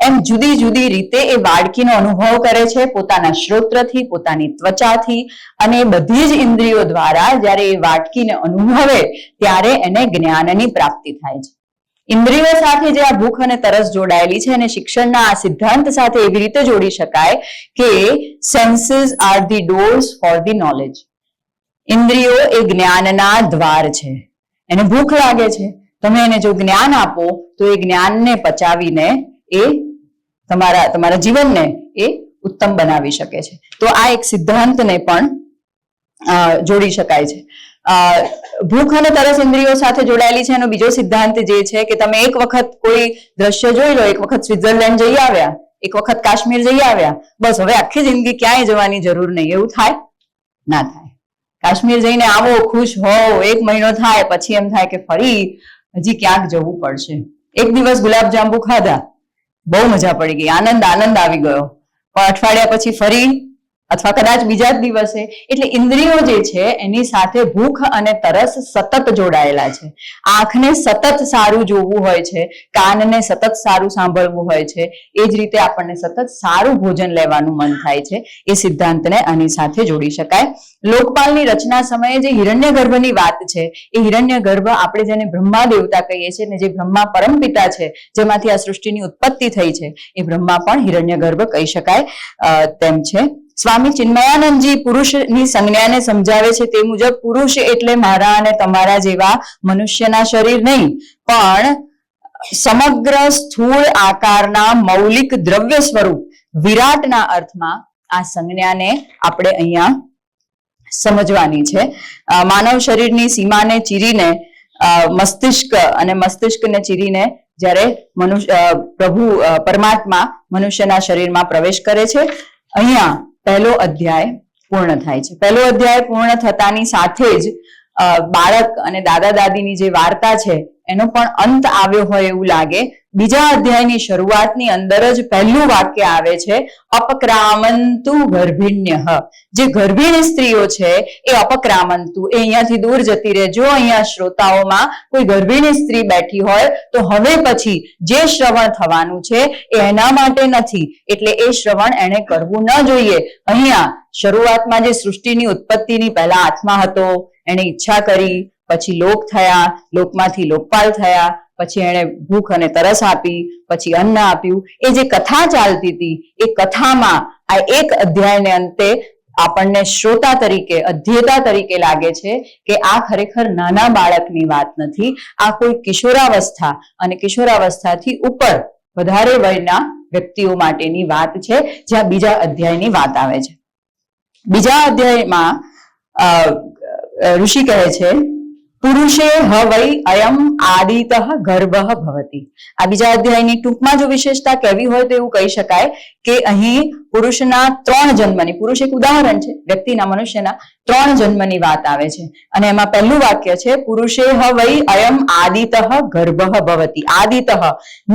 એમ જુદી જુદી રીતે એ વાડકીનો અનુભવ કરે છે પોતાના શ્રોત્રથી, પોતાની ત્વચાથી, અને એ બધી જ ઇન્દ્રિયો દ્વારા જ્યારે એ વાટકીને અનુભવે ત્યારે એને જ્ઞાનની પ્રાપ્તિ થાય છે. ઇન્દ્રિયો સાથે જે આ ભૂખ અને તરસ જોડાયેલી છે અને શિક્ષણના આ સિદ્ધાંત સાથે એવી રીતે જોડી શકાય કે senses are the doors for the knowledge. ઇન્દ્રિયો એ જ્ઞાનના દ્વાર છે. એને ભૂખ લાગે છે, તમે એને જો જ્ઞાન આપો તો એ જ્ઞાનને પચાવીને એ તમારા જીવનને એ ઉત્તમ બનાવી શકે છે. તો આ એક સિદ્ધાંતને પણ જોડી શકાય છે. ભૂખ અને તરસ ઇન્દ્રિયો સાથે જોડાયેલી છે. એનો બીજો સિદ્ધાંત જે છે કે તમે એક વખત કોઈ દ્રશ્ય જોઈ લો, એક વખત સ્વિટ્ઝરલેન્ડ જઈ આવ્યા, એક વખત કાશ્મીર જઈ આવ્યા, બસ હવે આખી જિંદગી ક્યાંય જવાની જરૂર નહીં. એવું થાય? ના થાય. કાશ્મીર જઈને આવો, ખુશ હોવ, 1 મહિનો થાય, પછી એમ થાય કે ફરી હજી ક્યાંક જવું પડશે. એક દિવસ ગુલાબજાંબુ ખાધા, બહુ મજા પડી ગઈ, આનંદ આવી ગયો, પણ અઠવાડિયા પછી ફરી અથવા કદાચ બીજા જ દિવસે. એટલે ઇન્દ્રિયો જે છે એની સાથે ભૂખ અને તરસ સતત જોડાયેલા છે. આંખને સતત સારું જોવું હોય છે, કાનને સતત સારું સાંભળવું હોય છે, એ જ રીતે આપણને સતત સારું ભોજન લેવાનું મન થાય છે. એ સિદ્ધાંતને આની સાથે જોડી શકાય. લોકપાલની રચના સમયે જે હિરણ્યગર્ભની વાત છે, એ હિરણ્યગર્ભ આપણે જેને બ્રહ્મા દેવતા કહીએ છીએ ને જે બ્રહ્મા પરમપિતા છે, જેમાંથી આ સૃષ્ટિની ઉત્પત્તિ થઈ છે, એ બ્રહ્મા પણ હિરણ્યગર્ભ કહી શકાય તેમ છે. સ્વામી ચિન્મયાનંદજી પુરુષની સંજ્ઞાને સમજાવે છે તે મુજબ પુરુષ એટલે મારા અને તમારા જેવા મનુષ્યના શરીર નહીં, પણ સમગ્ર સ્થૂળ આકારના મૌલિક દ્રવ્ય સ્વરૂપ વિરાટના અર્થમાં આ સંજ્ઞાને આપણે અહીંયા સમજવાની છે. માનવ શરીરની સીમાને ચીરીને મસ્તિષ્ક અને મસ્તિષ્કને ચીરીને જ્યારે પ્રભુ પરમાત્મા મનુષ્યના શરીરમાં પ્રવેશ કરે છે, અહીંયા પહેલો અધ્યાય પૂર્ણ થાય છે. પહેલો અધ્યાય પૂર્ણ થતાની સાથે જ બાળક અને દાદા દાદીની જે વાર્તા છે એનો પણ અંત આવ્યો હોય એવું લાગે. બીજા અધ્યાયની શરૂઆતની અંદર જ પહેલું વાક્ય આવે છે, અપક્રામંતુ ગર્ભિણ્ય. જે ગર્ભિણી સ્ત્રીઓ છે એ અપક્રામંતુ, એ અહીંયાથી દૂર જતી રહે. જો અહીંયા શ્રોતાઓમાં કોઈ ગર્ભિણી સ્ત્રી બેઠી હોય તો હવે પછી જે શ્રવણ થવાનું છે એ એના માટે નથી, એટલે એ શ્રવણ એને કરવું ન જોઈએ. અહીંયા શરૂઆતમાં જે સૃષ્ટિની ઉત્પત્તિની પહેલા આત્મા હતો, એને ઈચ્છા કરી, પછી લોક થયા, લોકમાંથી લોકપાલ થયા, પછી એને ભૂખ અને તરસ આપી, પછી અન્ન આપ્યું. એ જે કથા ચાલતી હતી એ કથામાં આ એક અધ્યાયને અંતે આપણને શ્રોતા તરીકે, અધ્યેતા તરીકે લાગે છે કે આ ખરેખર નાના બાળકની વાત નથી, આ કોઈ કિશોરાવસ્થા અને કિશોરાવસ્થાથી ઉપર વધારે વયના વ્યક્તિઓ માટેની વાત છે, જ્યાં બીજા અધ્યાયની વાત આવે છે. બીજા અધ્યાયમાં ઋષિ કહે છે, પુરુષે હવૈ અયમ આદિતઃ ગર્ભઃ ભવતિ. આ બીજા અધ્યાયની ટૂંકમાં જો વિશેષતા કહેવી હોય તો એવું કહી શકાય કે અહીં પુરુષના 3 જન્મની, પુરુષ એક ઉદાહરણ છે, વ્યક્તિના, મનુષ્યના 3 જન્મની વાત આવે છે. અને એમાં પહેલું વાક્ય છે, પુરુષે હવૈ અયમ આદિતઃ ગર્ભઃ ભવતિ. આદિતઃ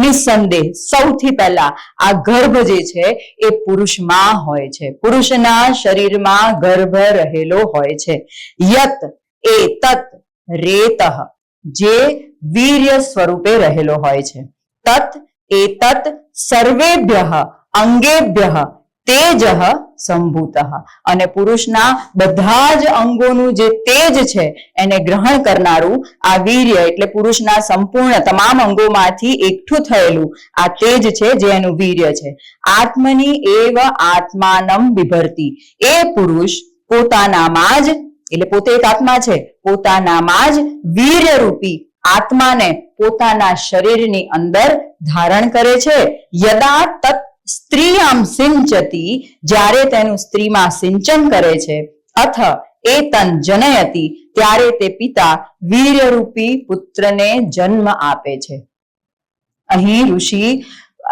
નિસંદેહ, સૌથી પહેલા આ ગર્ભ જે છે એ પુરુષમાં હોય છે, પુરુષના શરીરમાં ગર્ભ રહેલો હોય છે. યત એ તત રેતઃ, જે વીર્ય સ્વરૂપે રહેલો હોય છે. તત એ તત સર્વેભ્યઃ અંગેભ્યઃ તેજઃ સંભૂતઃ, અને પુરુષના બધા જ અંગોનું જે તેજ છે એને ગ્રહણ કરનારું આ વીર્ય એટલે પુરુષના સંપૂર્ણ તમામ અંગોમાંથી એકઠું થયેલું આ તેજ છે જે એનું વીર્ય છે. આત્મની એવ આત્માનમ બિભર્તિ, એ પુરુષ પોતાનામાં જ એટલે પોતે એક આત્મા છે, પોતાનામાં જ વીર્ય રૂપી આત્માને પોતાના શરીરની અંદર ધારણ કરે છે. યદા તત સ્ત્રીયામ સિંચતી, જ્યારે તેનું સ્ત્રીમાં સિંચન કરે છે. અથ એતન જનયતિ, ત્યારે તે પિતા વીર્યરૂપી પુત્રને જન્મ આપે છે. અહીં ઋષિ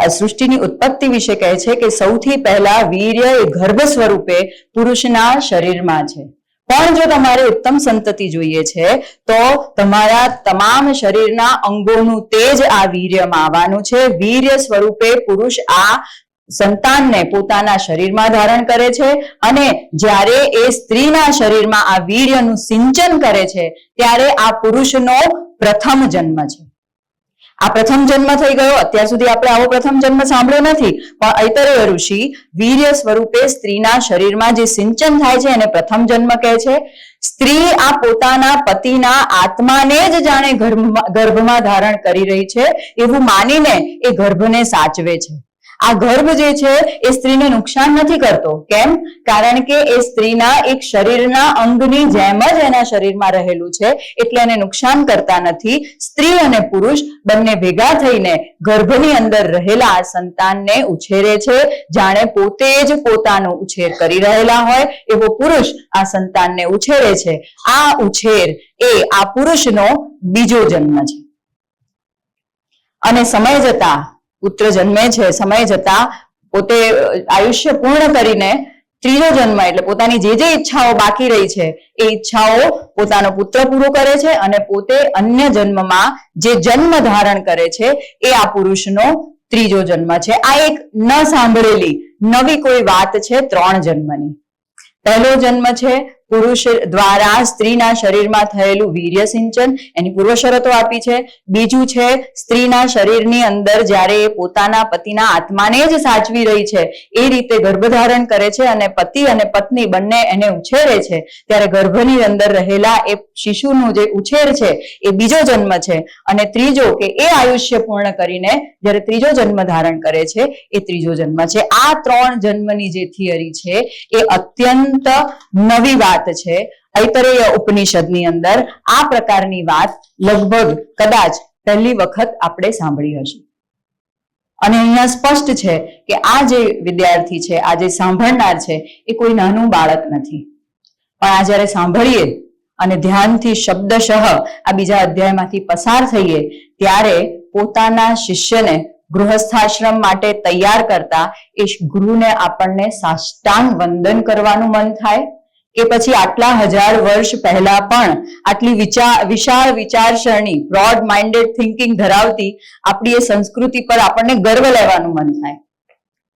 સૃષ્ટિની ઉત્પત્તિ વિશે કહે છે કે સૌથી પહેલા વીર્ય એ ગર્ભ સ્વરૂપે પુરુષના શરીરમાં છે. પણ જો તમારે ઉત્તમ સંતતિ જોઈએ છે તો તમારા તમામ શરીરના અંગોનું તેજ આ વીર્યમાં આવવાનું છે. વીર્ય સ્વરૂપે પુરુષ આ સંતાનને પોતાના શરીરમાં ધારણ કરે છે, અને જ્યારે એ સ્ત્રીના શરીરમાં આ વીર્યનું સિંચન કરે છે ત્યારે આ પુરુષનો પ્રથમ જન્મ છે. આ પ્રથમ જન્મ થઈ ગયો. અત્યાર સુધી આપણે આવો પ્રથમ જન્મ સાંભળ્યો નથી, પણ ઐતરેય ઋષિ વીર્ય સ્વરૂપે સ્ત્રીના શરીરમાં જે સિંચન થાય છે એને પ્રથમ જન્મ કહે છે. સ્ત્રી આ પોતાના પતિના આત્માને જ જાણે ગર્ભમાં ધારણ કરી રહી છે એવું માનીને એ ગર્ભને સાચવે છે. આ ગર્ભ જે છે એ સ્ત્રીને નુકસાન નથી કરતો. કેમ? કારણ કે એ સ્ત્રીના એક શરીરના અંગની જેમ જ એના શરીરમાં રહેલું છે, એટલે એને નુકસાન કરતા નથી. સ્ત્રી અને પુરુષ બંને ભેગા થઈને ગર્ભની અંદર રહેલા આ સંતાનને ઉછેરે છે. જાણે પોતે જ પોતાનો ઉછેર કરી રહેલા હોય એવો પુરુષ આ સંતાનને ઉછેરે છે. આ ઉછેર એ આ પુરુષનો બીજો જન્મ છે. અને સમય જતા પુત્ર જન્મે છે, સમય જતા પોતે આયુષ્ય પૂર્ણ કરીને ત્રીજો જન્મ એટલે પોતાની જે ઈચ્છાઓ બાકી રહી છે એ ઈચ્છાઓ પોતાનો પુત્ર પૂરો કરે છે, અને પોતે અન્ય જન્મમાં જે જન્મ ધારણ કરે છે એ આ પુરુષનો ત્રીજો જન્મ છે. આ એક ન સાંભળેલી નવી કોઈ વાત છે 3 જન્મની. પહેલો જન્મ છે પુરુષ દ્વારા સ્ત્રીના શરીરમાં થયેલું વીર્ય સિંચન, એની પૂર્વ શરતો આપી છે. બીજું છે સ્ત્રીના શરીરની અંદર જ્યારે એ પોતાના પતિના આત્માને જ સાચવી રહી છે એ રીતે ગર્ભધારણ કરે છે અને પતિ અને પત્ની બંને એને ઉછેરે છે, ત્યારે ગર્ભની અંદર રહેલા એ શિશુનું જે ઉછેર છે એ બીજો જન્મ છે. અને ત્રીજો કે એ આયુષ્ય પૂર્ણ કરીને જ્યારે ત્રીજો જન્મ ધારણ કરે છે એ ત્રીજો જન્મ છે. આ 3 જન્મની જે થિયરી છે એ અત્યંત નવી વાત છે. ઐતરેય ઉપનિષદની અંદર આ પ્રકારની વાત લગભગ કદાચ પહેલી વખત આપણે સાંભળી હશે. અને અહીંયા સ્પષ્ટ છે કે આ જે વિદ્યાર્થી છે, આ જે સાંભળનાર છે એ કોઈ નાનું બાળક નથી. પણ આ જ્યારે સાંભળીએ અને ધ્યાનથી શબ્દશઃ આ બીજા અધ્યાયમાંથી પસાર થઈએ ત્યારે પોતાના શિષ્યને ગૃહસ્થાશ્રમ માટે તૈયાર કરતા એ ગુરુને આપણને સાષ્ટાંગ વંદન કરવાનું મન થાય, કે પછી આટલા 1000 વર્ષ પહેલા પણ આટલી વિશાળ વિચારસરણી બ્રોડ માઇન્ડેડ થિંકિંગ ધરાવતી આપણી એ સંસ્કૃતિ પર આપણને ગર્વ લેવાનું મન થાય,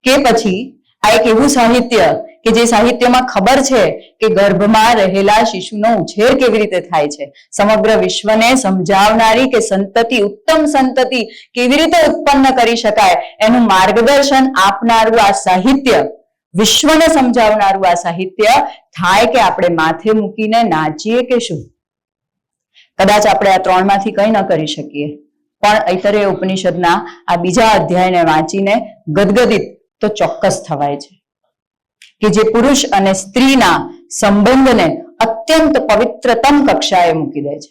કે પછી આ એક એવું સાહિત્ય કે જે સાહિત્યમાં ખબર છે કે ગર્ભમાં રહેલા શિશુનો ઉછેર કેવી રીતે થાય છે, સમગ્ર વિશ્વને સમજાવનારી કે સંતતિ ઉત્તમ સંતતિ કેવી રીતે ઉત્પન્ન કરી શકાય એનું માર્ગદર્શન આપનારું આ સાહિત્ય, વિશ્વને સમજાવનારું આ સાહિત્ય થાય કે આપણે માથે મૂકીને નાચીએ કે શું? કદાચ આપણે આ 3 માંથી કંઈ ન કરી શકીએ, પણ ઐતરેય ઉપનિષદના આ બીજા અધ્યાયને વાંચીને ગદગદિત તો ચોક્કસ થવાય છે કે જે પુરુષ અને સ્ત્રીના સંબંધને અત્યંત પવિત્રતમ કક્ષાએ મૂકી દે છે,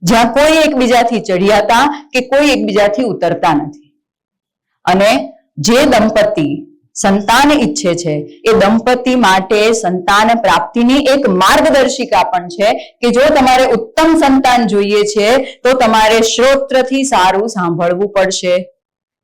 જ્યાં કોઈ એકબીજાથી ચડિયાતા કે કોઈ એકબીજાથી ઉતરતા નથી. અને જે દંપતી સંતાન ઈચ્છે છે એ દંપતી માટે સંતાન પ્રાપ્તિની એક માર્ગદર્શિકા પણ છે કે જો તમારે ઉત્તમ સંતાન જોઈએ છે તો તમારે શ્રોત્રથી સારું સાંભળવું પડશે,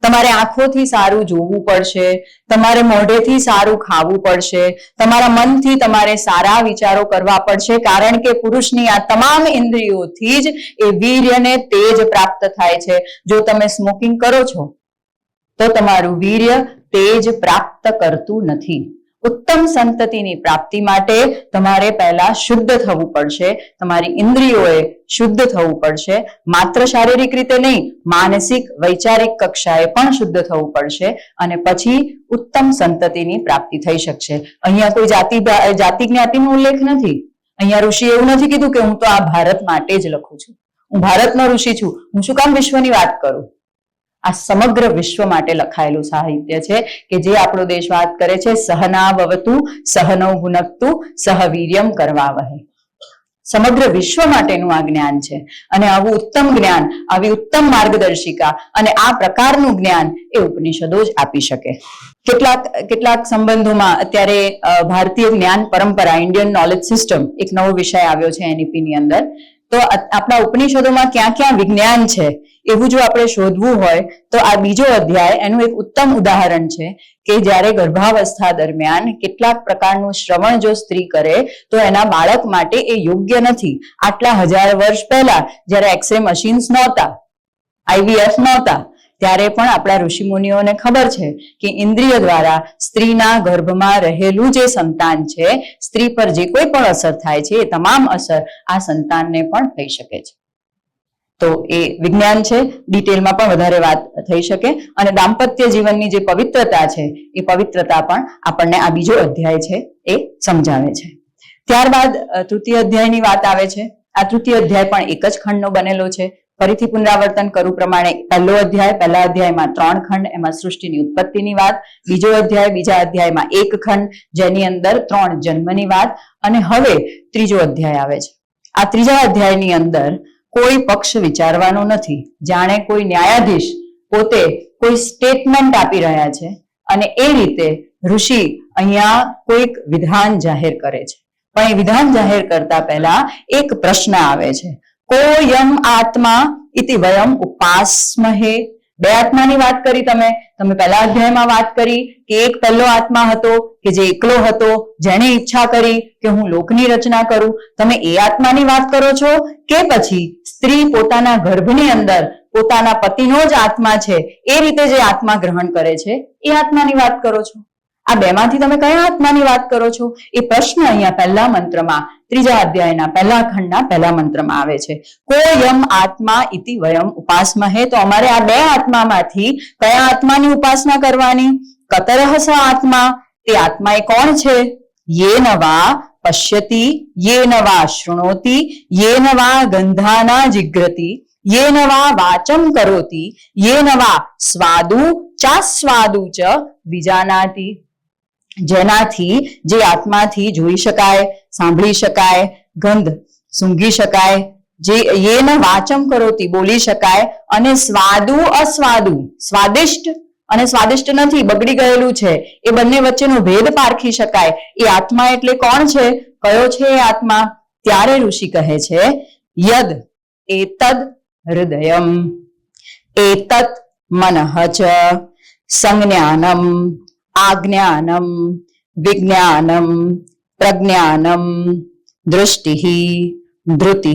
તમારે આંખોથી સારું જોવું પડશે, તમારે મોઢેથી સારું ખાવું પડશે, તમારા મનથી તમારે સારા વિચારો કરવા પડશે, કારણ કે પુરુષની આ તમામ ઇન્દ્રિયોથી જ એ વીર્યને તેજ પ્રાપ્ત થાય છે. જો તમે સ્મોકિંગ કરો છો તો તમારું વીર્ય તેજ પ્રાપ્ત કરતું નથી. ઉત્તમ સંતતિની પ્રાપ્તિ માટે તમારે પહેલા શુદ્ધ થવું પડશે, તમારી ઇન્દ્રિયોએ શુદ્ધ થવું પડશે, માત્ર શારીરિક રીતે નહીં, માનસિક વૈચારિક કક્ષાએ પણ શુદ્ધ થવું પડશે અને પછી ઉત્તમ સંતતિની પ્રાપ્તિ થઈ શકશે. અહીંયા કોઈ જાતિ જ્ઞાતિનો ઉલ્લેખ નથી. અહીંયા ઋષિ એવું નથી કીધું કે હું તો આ ભારત માટે જ લખું છું, હું ભારતનો ઋષિ છું, હું શું કામ વિશ્વની વાત કરું. આ સમગ્ર વિશ્વ માટે લખાયેલું સાહિત્ય છે કે જે આપણો દેશ વાત કરે છે, સહના ભવતુ સહનૌ ભુનક્તુ સહ વીર્યમ કરવાવહે. સમગ્ર વિશ્વ માટેનું આ જ્ઞાન છે અને આવું ઉત્તમ જ્ઞાન, આવી ઉત્તમ માર્ગદર્શિકા અને આ પ્રકારનું જ્ઞાન એ ઉપનિષદો જ આપી શકે. કેટલાક સંબંધોમાં અત્યારે ભારતીય જ્ઞાન પરંપરા, ઇન્ડિયન નોલેજ સિસ્ટમ એક નવો વિષય આવ્યો છે એનઈપી ની અંદર. તો આપણા ઉપનિષદોમાં ક્યાં ક્યાં વિજ્ઞાન છે એવું જો આપણે શોધવું હોય તો આ બીજો અધ્યાય એનું એક ઉત્તમ ઉદાહરણ છે કે જ્યારે ગર્ભાવસ્થા દરમિયાન કેટલાક પ્રકારનું શ્રવણ જો સ્ત્રી કરે તો એના બાળક માટે એ યોગ્ય નથી. આટલા 1000 વર્ષ પહેલા જ્યારે એક્સરે મશીન્સ નહોતા, IVF નહોતા, ત્યારે પણ આપણા ઋષિમુનિઓને ખબર છે કે ઇન્દ્રિય દ્વારા સ્ત્રીના ગર્ભમાં રહેલું જે સંતાન છે, સ્ત્રી પર જે કોઈ પણ અસર થાય છે એ તમામ અસર આ સંતાનને પણ થઈ શકે છે. તો એ વિજ્ઞાન છે, ડિટેલમાં પણ વધારે વાત થઈ શકે અને દાંપત્ય જીવનની જે પવિત્રતા છે એ પવિત્રતા પણ આપણને આ બીજો અધ્યાય છે એ સમજાવે છે. ત્યારબાદ તૃતીય અધ્યાયની વાત આવે છે. આ તૃતીય અધ્યાય પણ એક જ ખંડનો બનેલો છે. ફરીથી પુનરાવર્તન કરું પ્રમાણે પહેલો અધ્યાય, પહેલા અધ્યાયમાં 3 ખંડ, એમાં સૃષ્ટિની ઉત્પત્તિની વાત. બીજો અધ્યાય, બીજા અધ્યાયમાં 1 ખંડ જેની અંદર 3 જન્મની વાત. અને હવે ત્રીજો અધ્યાય આવે છે. આ ત્રીજા અધ્યાયની અંદર કોઈ પક્ષ વિચારવાનો નથી, જાણે કોઈ ન્યાયાધીશ પોતે કોઈ સ્ટેટમેન્ટ આપી રહ્યા છે અને એ રીતે ઋષિ અહીંયા કોઈક વિધાન જાહેર કરે છે. પણ એ વિધાન જાહેર કરતા પહેલા એક પ્રશ્ન આવે છે, કોયમ આત્મા ઇતિ વયમ ઉપાસમહે. 2 આત્માની વાત કરી તમે પહેલા અધ્યાયમાં વાત કરી કે એક પહેલો આત્મા હતો કે જે એકલો હતો, જેને ઈચ્છા કરી કે હું લોકની રચના કરું. તમે એ આત્માની વાત કરો છો કે પછી સ્ત્રી પોતાના ગર્ભની અંદર પોતાના પતિનો જ આત્મા છે એ રીતે જે આત્મા ગ્રહણ કરે છે એ આત્માની વાત કરો છો? આ બેમાંથી તમે કયા આત્માની વાત કરો છો? એ પ્રશ્ન અહીંયા પહેલા મંત્રમાં, ત્રીજા અધ્યાયના પહેલા ખંડના પહેલા મંત્રમાં આવે છે. કોયમ આત્મા ઇતિ વયમ ઉપાસમહે. તો અમારે આ 2 આત્મામાંથી કયા આત્માની ઉપાસના કરવાની? કતરહ સ આત્મા. તે આત્મા એ કોણ છે? યેન વા પશ્યતિ, યેન વા શૃણોતિ, યેન વા ગંધાના જિગ્રતિ, યેન વા વાચમ કરોતિ, યેન વા સ્વાદુ ચાસ્વાદુ ચ વિજાનાતિ. જેનાથી, જે આત્માથી જોઈ શકાય, સાંભળી શકાય, ગંધ સૂંઘી શકાય, જે યેન વાચમ કરોતી બોલી શકાય, અને સ્વાદુ અસ્વાદુ, સ્વાદિષ્ટ અને સ્વાદિષ્ટ નથી, બગડી ગયેલું છે, એ બંને વચ્ચેનો ભેદ પારખી શકાય. એ આત્મા એટલે કોણ છે? કયો છે એ આત્મા? ત્યારે ઋષિ કહે છે, યદ એતદ હૃદયમ એતત મનઃ ચ સંજ્ઞાનમ આજ્ઞાનમ વિજ્ઞાનમ પ્રજ્ઞાનમ દૃષ્ટિ ધૃતિ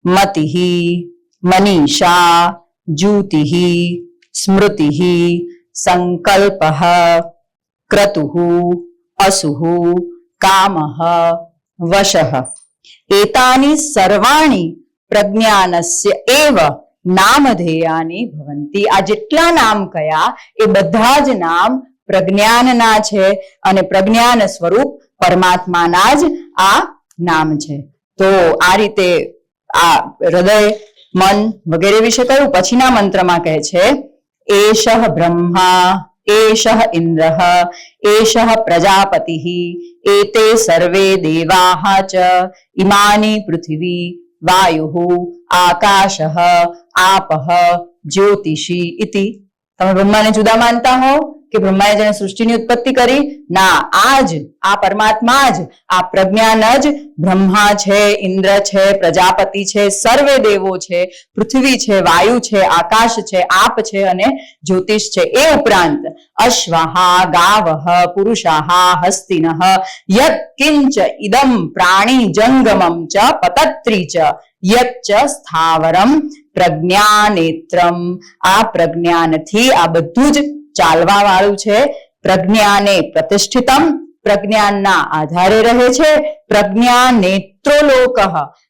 મતિ મનીષા જ્યુતિ સ્મૃતિ સંકલ્પ ક્રતુઃ અસુઃ કામઃ વશઃ. એતાની સર્વાણી પ્રજ્ઞાનસ્ય એવ નામધેયાની ભવંતી. આ જેટલા નામ કયા એ બધા જ નામ પ્રજ્ઞાનના છે અને પ્રજ્ઞાન સ્વરૂપ પરમાત્માના જ આ નામ છે. તો આ રીતે આ હૃદય, મન વગેરે વિશે કહ્યું. પછીના મંત્રમાં કહે છે, એષઃ બ્રહ્મા એષઃ ઇન્દ્રઃ એષઃ પ્રજાપતિઃ એતે સર્વે દેવાઃ ચ ઇમાની પૃથિવી વાયુઃ આકાશઃ આપઃ જ્યોતિષી ઇતિ. તમે બ્રહ્માને જુદા માનતા હો કે બ્રહ્માએ જેને સૃષ્ટિની ઉત્પત્તિ કરી? ના, આ પરમાત્મા જ, આ પ્રજ્ઞાન જ બ્રહ્મા છે, ઇન્દ્ર છે, પ્રજાપતિ છે, સર્વે દેવો છે, પૃથ્વી છે, વાયુ છે, આકાશ છે, આપ છે અને જ્યોતિષ છે. એ ઉપરાંત અશ્વહા ગાવઃ પુરુષાહા હસ્તિનઃ યત કિંચ ઇદમ પ્રાણી જંગમમ ચ પતત્રી ચ યચ્ચ સ્થાવરમ પ્રજ્ઞાનેત્રમ. આ પ્રજ્ઞાનથી આ બધું જ ચાલવા વાળું છે. પ્રજ્ઞાને પ્રતિષ્ઠિતમ પ્રજ્ઞાનના આધારે રહે છે. પ્રજ્ઞા નેત્રો લોક,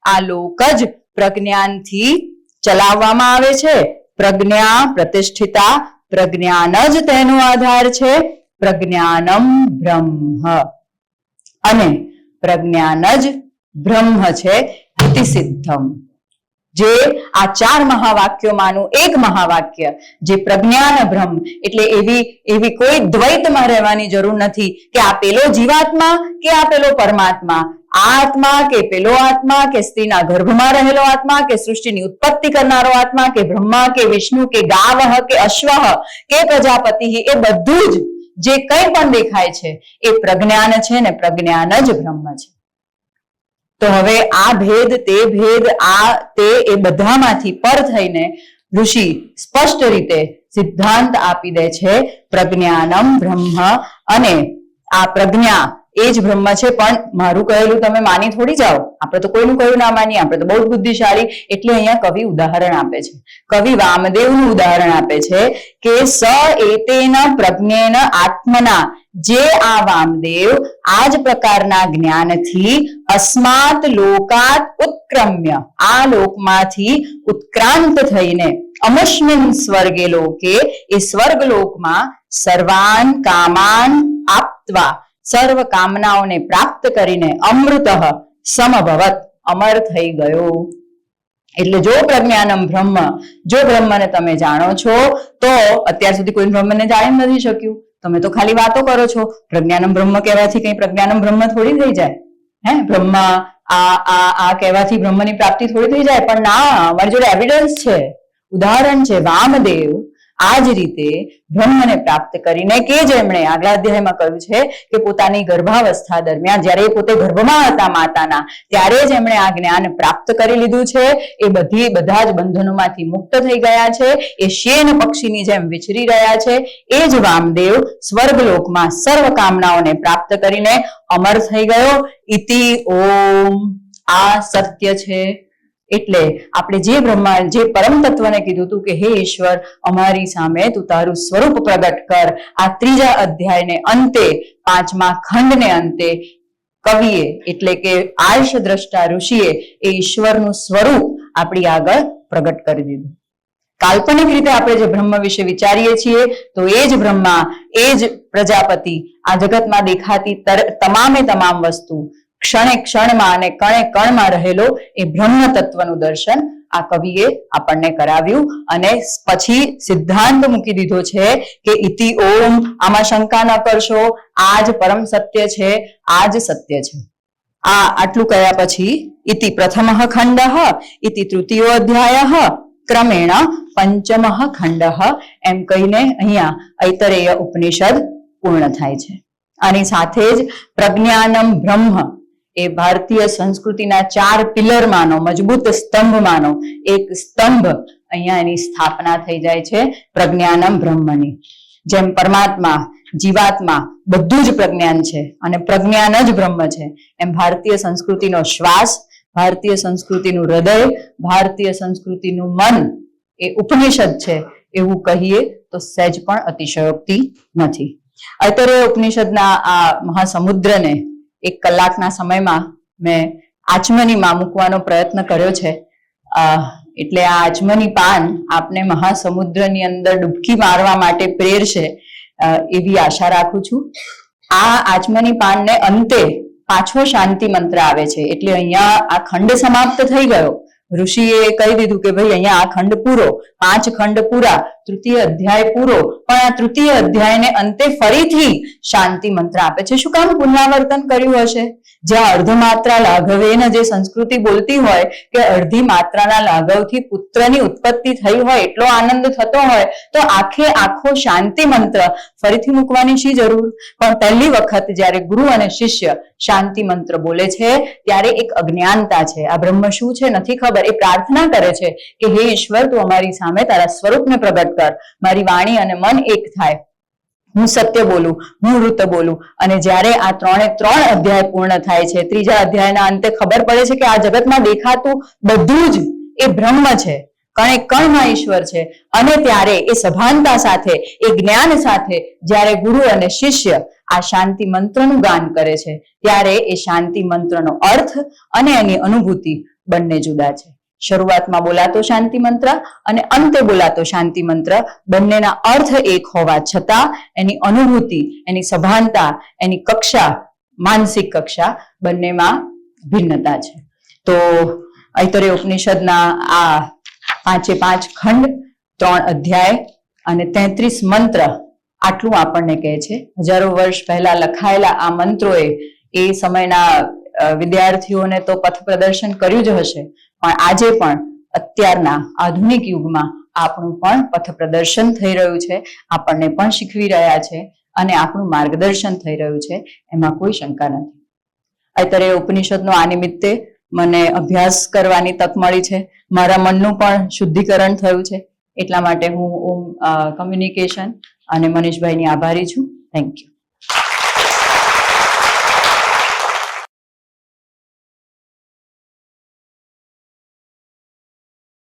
આ લોક જ પ્રજ્ઞાનથી ચલાવવામાં આવે છે. પ્રજ્ઞા પ્રતિષ્ઠિતા, પ્રજ્ઞાન જ તેનો આધાર છે. પ્રજ્ઞાનમ બ્રહ્મ, અને પ્રજ્ઞાન જ બ્રહ્મ છે. ઇતિ સિદ્ધમ, જે આ 4 મહાવાક્યોમાંનું એક મહાવાક્ય જે પ્રજ્ઞાન બ્રહ્મ, એટલે એવી કોઈ દ્વૈતમાં રહેવાની જરૂર નથી કે આ પેલો જીવાત્મા કે આ પેલો પરમાત્મા, આ આત્મા કે પેલો આત્મા, કે સ્ત્રીના ગર્ભમાં રહેલો આત્મા, કે સૃષ્ટિની ઉત્પત્તિ કરનારો આત્મા, કે બ્રહ્મા કે વિષ્ણુ કે ગાવઃ કે અશ્વઃ કે પ્રજાપતિ, એ બધું જ જે કંઈ પણ દેખાય છે એ પ્રજ્ઞાન છે ને પ્રજ્ઞાન જ બ્રહ્મ છે. તો હવે આ ભેદ તે ભેદ આ તે એ બધામાંથી પર થઈને ઋષિ સ્પષ્ટ રીતે સિદ્ધાંત આપી દે છે પ્રજ્ઞાનમ બ્રહ્મ, અને આ પ્રજ્ઞા એ જ બ્રહ્મ છે. પણ મારું કહેલું તમે માની થોડી જાઓ, આપણે તો કોઈનું કહ્યું ના માનીએ, આપણે તો બહુ જ બુદ્ધિશાળી. એટલે અહીંયા કવિ ઉદાહરણ આપે છે. કવિ વામદેવનું ઉદાહરણ આપે છે કે સ એતેન પ્રજ્ઞેન આત્મના, જે આ વામદેવ આ જ પ્રકારના જ્ઞાનથી અસ્માત લોકાત ઉત્ક્રમ્ય, આ લોકમાંથી ઉત્ક્રાંત થઈને અમસ્મિન સ્વર્ગે લોકે, એ સ્વર્ગ લોકમાં સર્વાન કામાન આપ્ત્વા, સર્વ કામનાઓને પ્રાપ્ત કરીને અમૃતઃ સમભવત, અમર થઈ ગયો. એટલે જો પ્રજ્ઞાનમ બ્રહ્મ, જો બ્રહ્મને તમે જાણો છો તો અત્યાર સુધી કોઈ બ્રહ્મને જાણી નથી શક્યું. તમે તો ખાલી વાતો કરો છો. પ્રજ્ઞાનમ બ્રહ્મ કહેવાથી કઈ પ્રજ્ઞાનમ બ્રહ્મ થોડી થઈ જાય? બ્રહ્મ આ કહેવાથી બ્રહ્મની પ્રાપ્તિ થોડી થઈ જાય? પણ ના, અમારી જોડે એવિડન્સ છે, ઉદાહરણ છે. વામદેવ આ જ રીતે બ્રહ્મને પ્રાપ્ત કરીને, કે જેમણે આગલા અધ્યાયમાં કહ્યું છે કે પોતાની ગર્ભાવસ્થા દરમિયાન જ્યારે પોતે ગર્ભમાં હતા માતાના, ત્યારે જ એમણે આ જ્ઞાન પ્રાપ્ત કરી લીધું છે. એ બધા જ બંધનોમાંથી મુક્ત થઈ ગયા છે. એ શેન પક્ષીની જેમ વિચરી રહ્યા છે. એ જ વામદેવ સ્વર્ગલોકમાં સર્વ કામનાઓને પ્રાપ્ત કરીને અમર થઈ ગયો. ઇતિ ઓમ, આ સત્ય છે. એટલે આપણે જે બ્રહ્માંડ, જે પરમ તત્વને કીધું હતું કે હે ઈશ્વર, અમારી સામે તું તારું સ્વરૂપ પ્રગટ કર. આ 3જા અધ્યાયને અંતે, 5મા ખંડને અંતે કવિએ એટલે કે આર્ષ દ્રષ્ટા ઋષિએ એ ઈશ્વરનું સ્વરૂપ આપણી આગળ પ્રગટ કરી દીધું. કાલ્પનિક રીતે આપણે જે બ્રહ્મ વિશે વિચારીએ છીએ તો એ જ બ્રહ્મા, એ જ પ્રજાપતિ, આ જગતમાં દેખાતી તમામે તમામ વસ્તુ, ક્ષણે ક્ષણમાં અને કણે કણમાં રહેલો એ બ્રહ્મ તત્વનું દર્શન આ કવિએ આપણને કરાવ્યું. અને પછી સિદ્ધાંત મૂકી દીધો છે કે ઇતિ ઓમ, આમાં શંકા ન કરશો, આ જ પરમ સત્ય છે, આ જ સત્ય છે. આટલું કહ્યા પછી ઇતિ પ્રથમઃ ખંડઃ, ઇતિ તૃતીયો અધ્યાયઃ, ક્રમેણ પંચમઃ ખંડઃ, એમ કહીને અહીંયા ઐતરેય ઉપનિષદ પૂર્ણ થાય છે. આની સાથે જ પ્રજ્ઞાનમ બ્રહ્મ એ ભારતીય સંસ્કૃતિના 4 પિલરમાંનો, મજબૂત સ્તંભમાંનો એક સ્તંભ, અહીંયા એની સ્થાપના થઈ જાય છે પ્રજ્ઞાનમ બ્રહ્મની. જેમ પરમાત્મા, જીવાત્મા બધું જ પ્રજ્ઞાન છે અને પ્રજ્ઞાન જ બ્રહ્મ છે, એમ ભારતીય સંસ્કૃતિનો શ્વાસ, ભારતીય સંસ્કૃતિનું હૃદય, ભારતીય સંસ્કૃતિનું મન એ ઉપનિષદ છે એવું કહીએ તો સહેજ પણ અતિશયોક્તિ નથી. ઐતરેય ઉપનિષદના આ મહાસમુદ્રને 1 કલાકના સમયમાં મેં આચમનીમાં મૂકવાનો પ્રયત્ન કર્યો છે. એટલે આ આચમની પાન આપને મહાસમુદ્રની અંદર ડૂબકી મારવા માટે પ્રેરશે એવી આશા રાખું છું. આ આચમની પાનને અંતે પાછો શાંતિ મંત્ર આવે છે. એટલે અહીંયા આ ખંડ સમાપ્ત થઈ ગયો. ઋષિએ કહી દીધું કે ભાઈ અહીંયા આ ખંડ પૂરો, 5 ખંડ પૂરા, તૃતીય અધ્યાય પૂરો. પણ આ તૃતીય અધ્યાયને અંતે ફરીથી શાંતિ મંત્ર આપે છે. શું કામ પુનરાવર્તન કર્યું હશે? જ્યાં અર્ધમાત્રા લાઘવેન જે સંસ્કૃતિ બોલતી હોય કે અડધી માત્રાના લાઘવથી પુત્રની ઉત્પત્તિ થઈ હોય, એટલો આનંદ થતો હોય, તો આખો શાંતિ મંત્ર ફરીથી મૂકવાની શી જરૂર? પણ પહેલી વખત જ્યારે ગુરુ અને શિષ્ય શાંતિ મંત્ર બોલે છે ત્યારે એક અજ્ઞાનતા છે. આ બ્રહ્મ શું છે નથી ખબર. એ પ્રાર્થના કરે છે કે હે ઈશ્વર, તું અમારી સામે તારા સ્વરૂપને પ્રગટ કર, મારી વાણી અને મન એક થાય, હું સત્ય બોલું, હું વૃત બોલું. અને જ્યારે આ 3 અધ્યાય પૂર્ણ થાય છે, 3જા અધ્યાયના અંતે ખબર પડે છે કે આ જગતમાં દેખાતું બધું જ એ બ્રહ્મ છે. કણે કણમાં ઈશ્વર છે. અને ત્યારે એ સભાનતા સાથે, એ જ્ઞાન સાથે જ્યારે ગુરુ અને શિષ્ય આ શાંતિ મંત્રનું ગાન કરે છે, ત્યારે એ શાંતિ મંત્રનો અર્થ અને એની અનુભૂતિ બંને જુદા છે. શરૂઆતમાં બોલાતો શાંતિ મંત્ર અને અંતે બોલાતો શાંતિ મંત્ર બંનેના અર્થ એક હોવા છતાં એની અનુભૂતિ, એની સભાનતા, એની કક્ષા, માનસિક કક્ષા બંનેમાં ભિન્નતા છે. તો ઐતરેય ઉપનિષદના આ 5 ખંડ, 3 અધ્યાય અને 33 મંત્ર આટલું આપણને કહે છે. હજારો વર્ષ પહેલા લખાયેલા આ મંત્રોએ એ સમયના વિદ્યાર્થીઓને તો પથ પ્રદર્શન કર્યું જ હશે, પણ આજે પણ અત્યારના આધુનિક યુગમાં આપણું પણ પથ પ્રદર્શન થઈ રહ્યું છે, આપણને પણ શીખવી રહ્યા છે અને આપણું માર્ગદર્શન થઈ રહ્યું છે, એમાં કોઈ શંકા નથી. ઐતરેય ઉપનિષદનો આ નિમિત્તે મને અભ્યાસ કરવાની તક મળી છે, મારા મનનું પણ શુદ્ધિકરણ થયું છે. એટલા માટે હું ઓમ કમ્યુનિકેશન અને મનીષભાઈની આભારી છું. Thank you.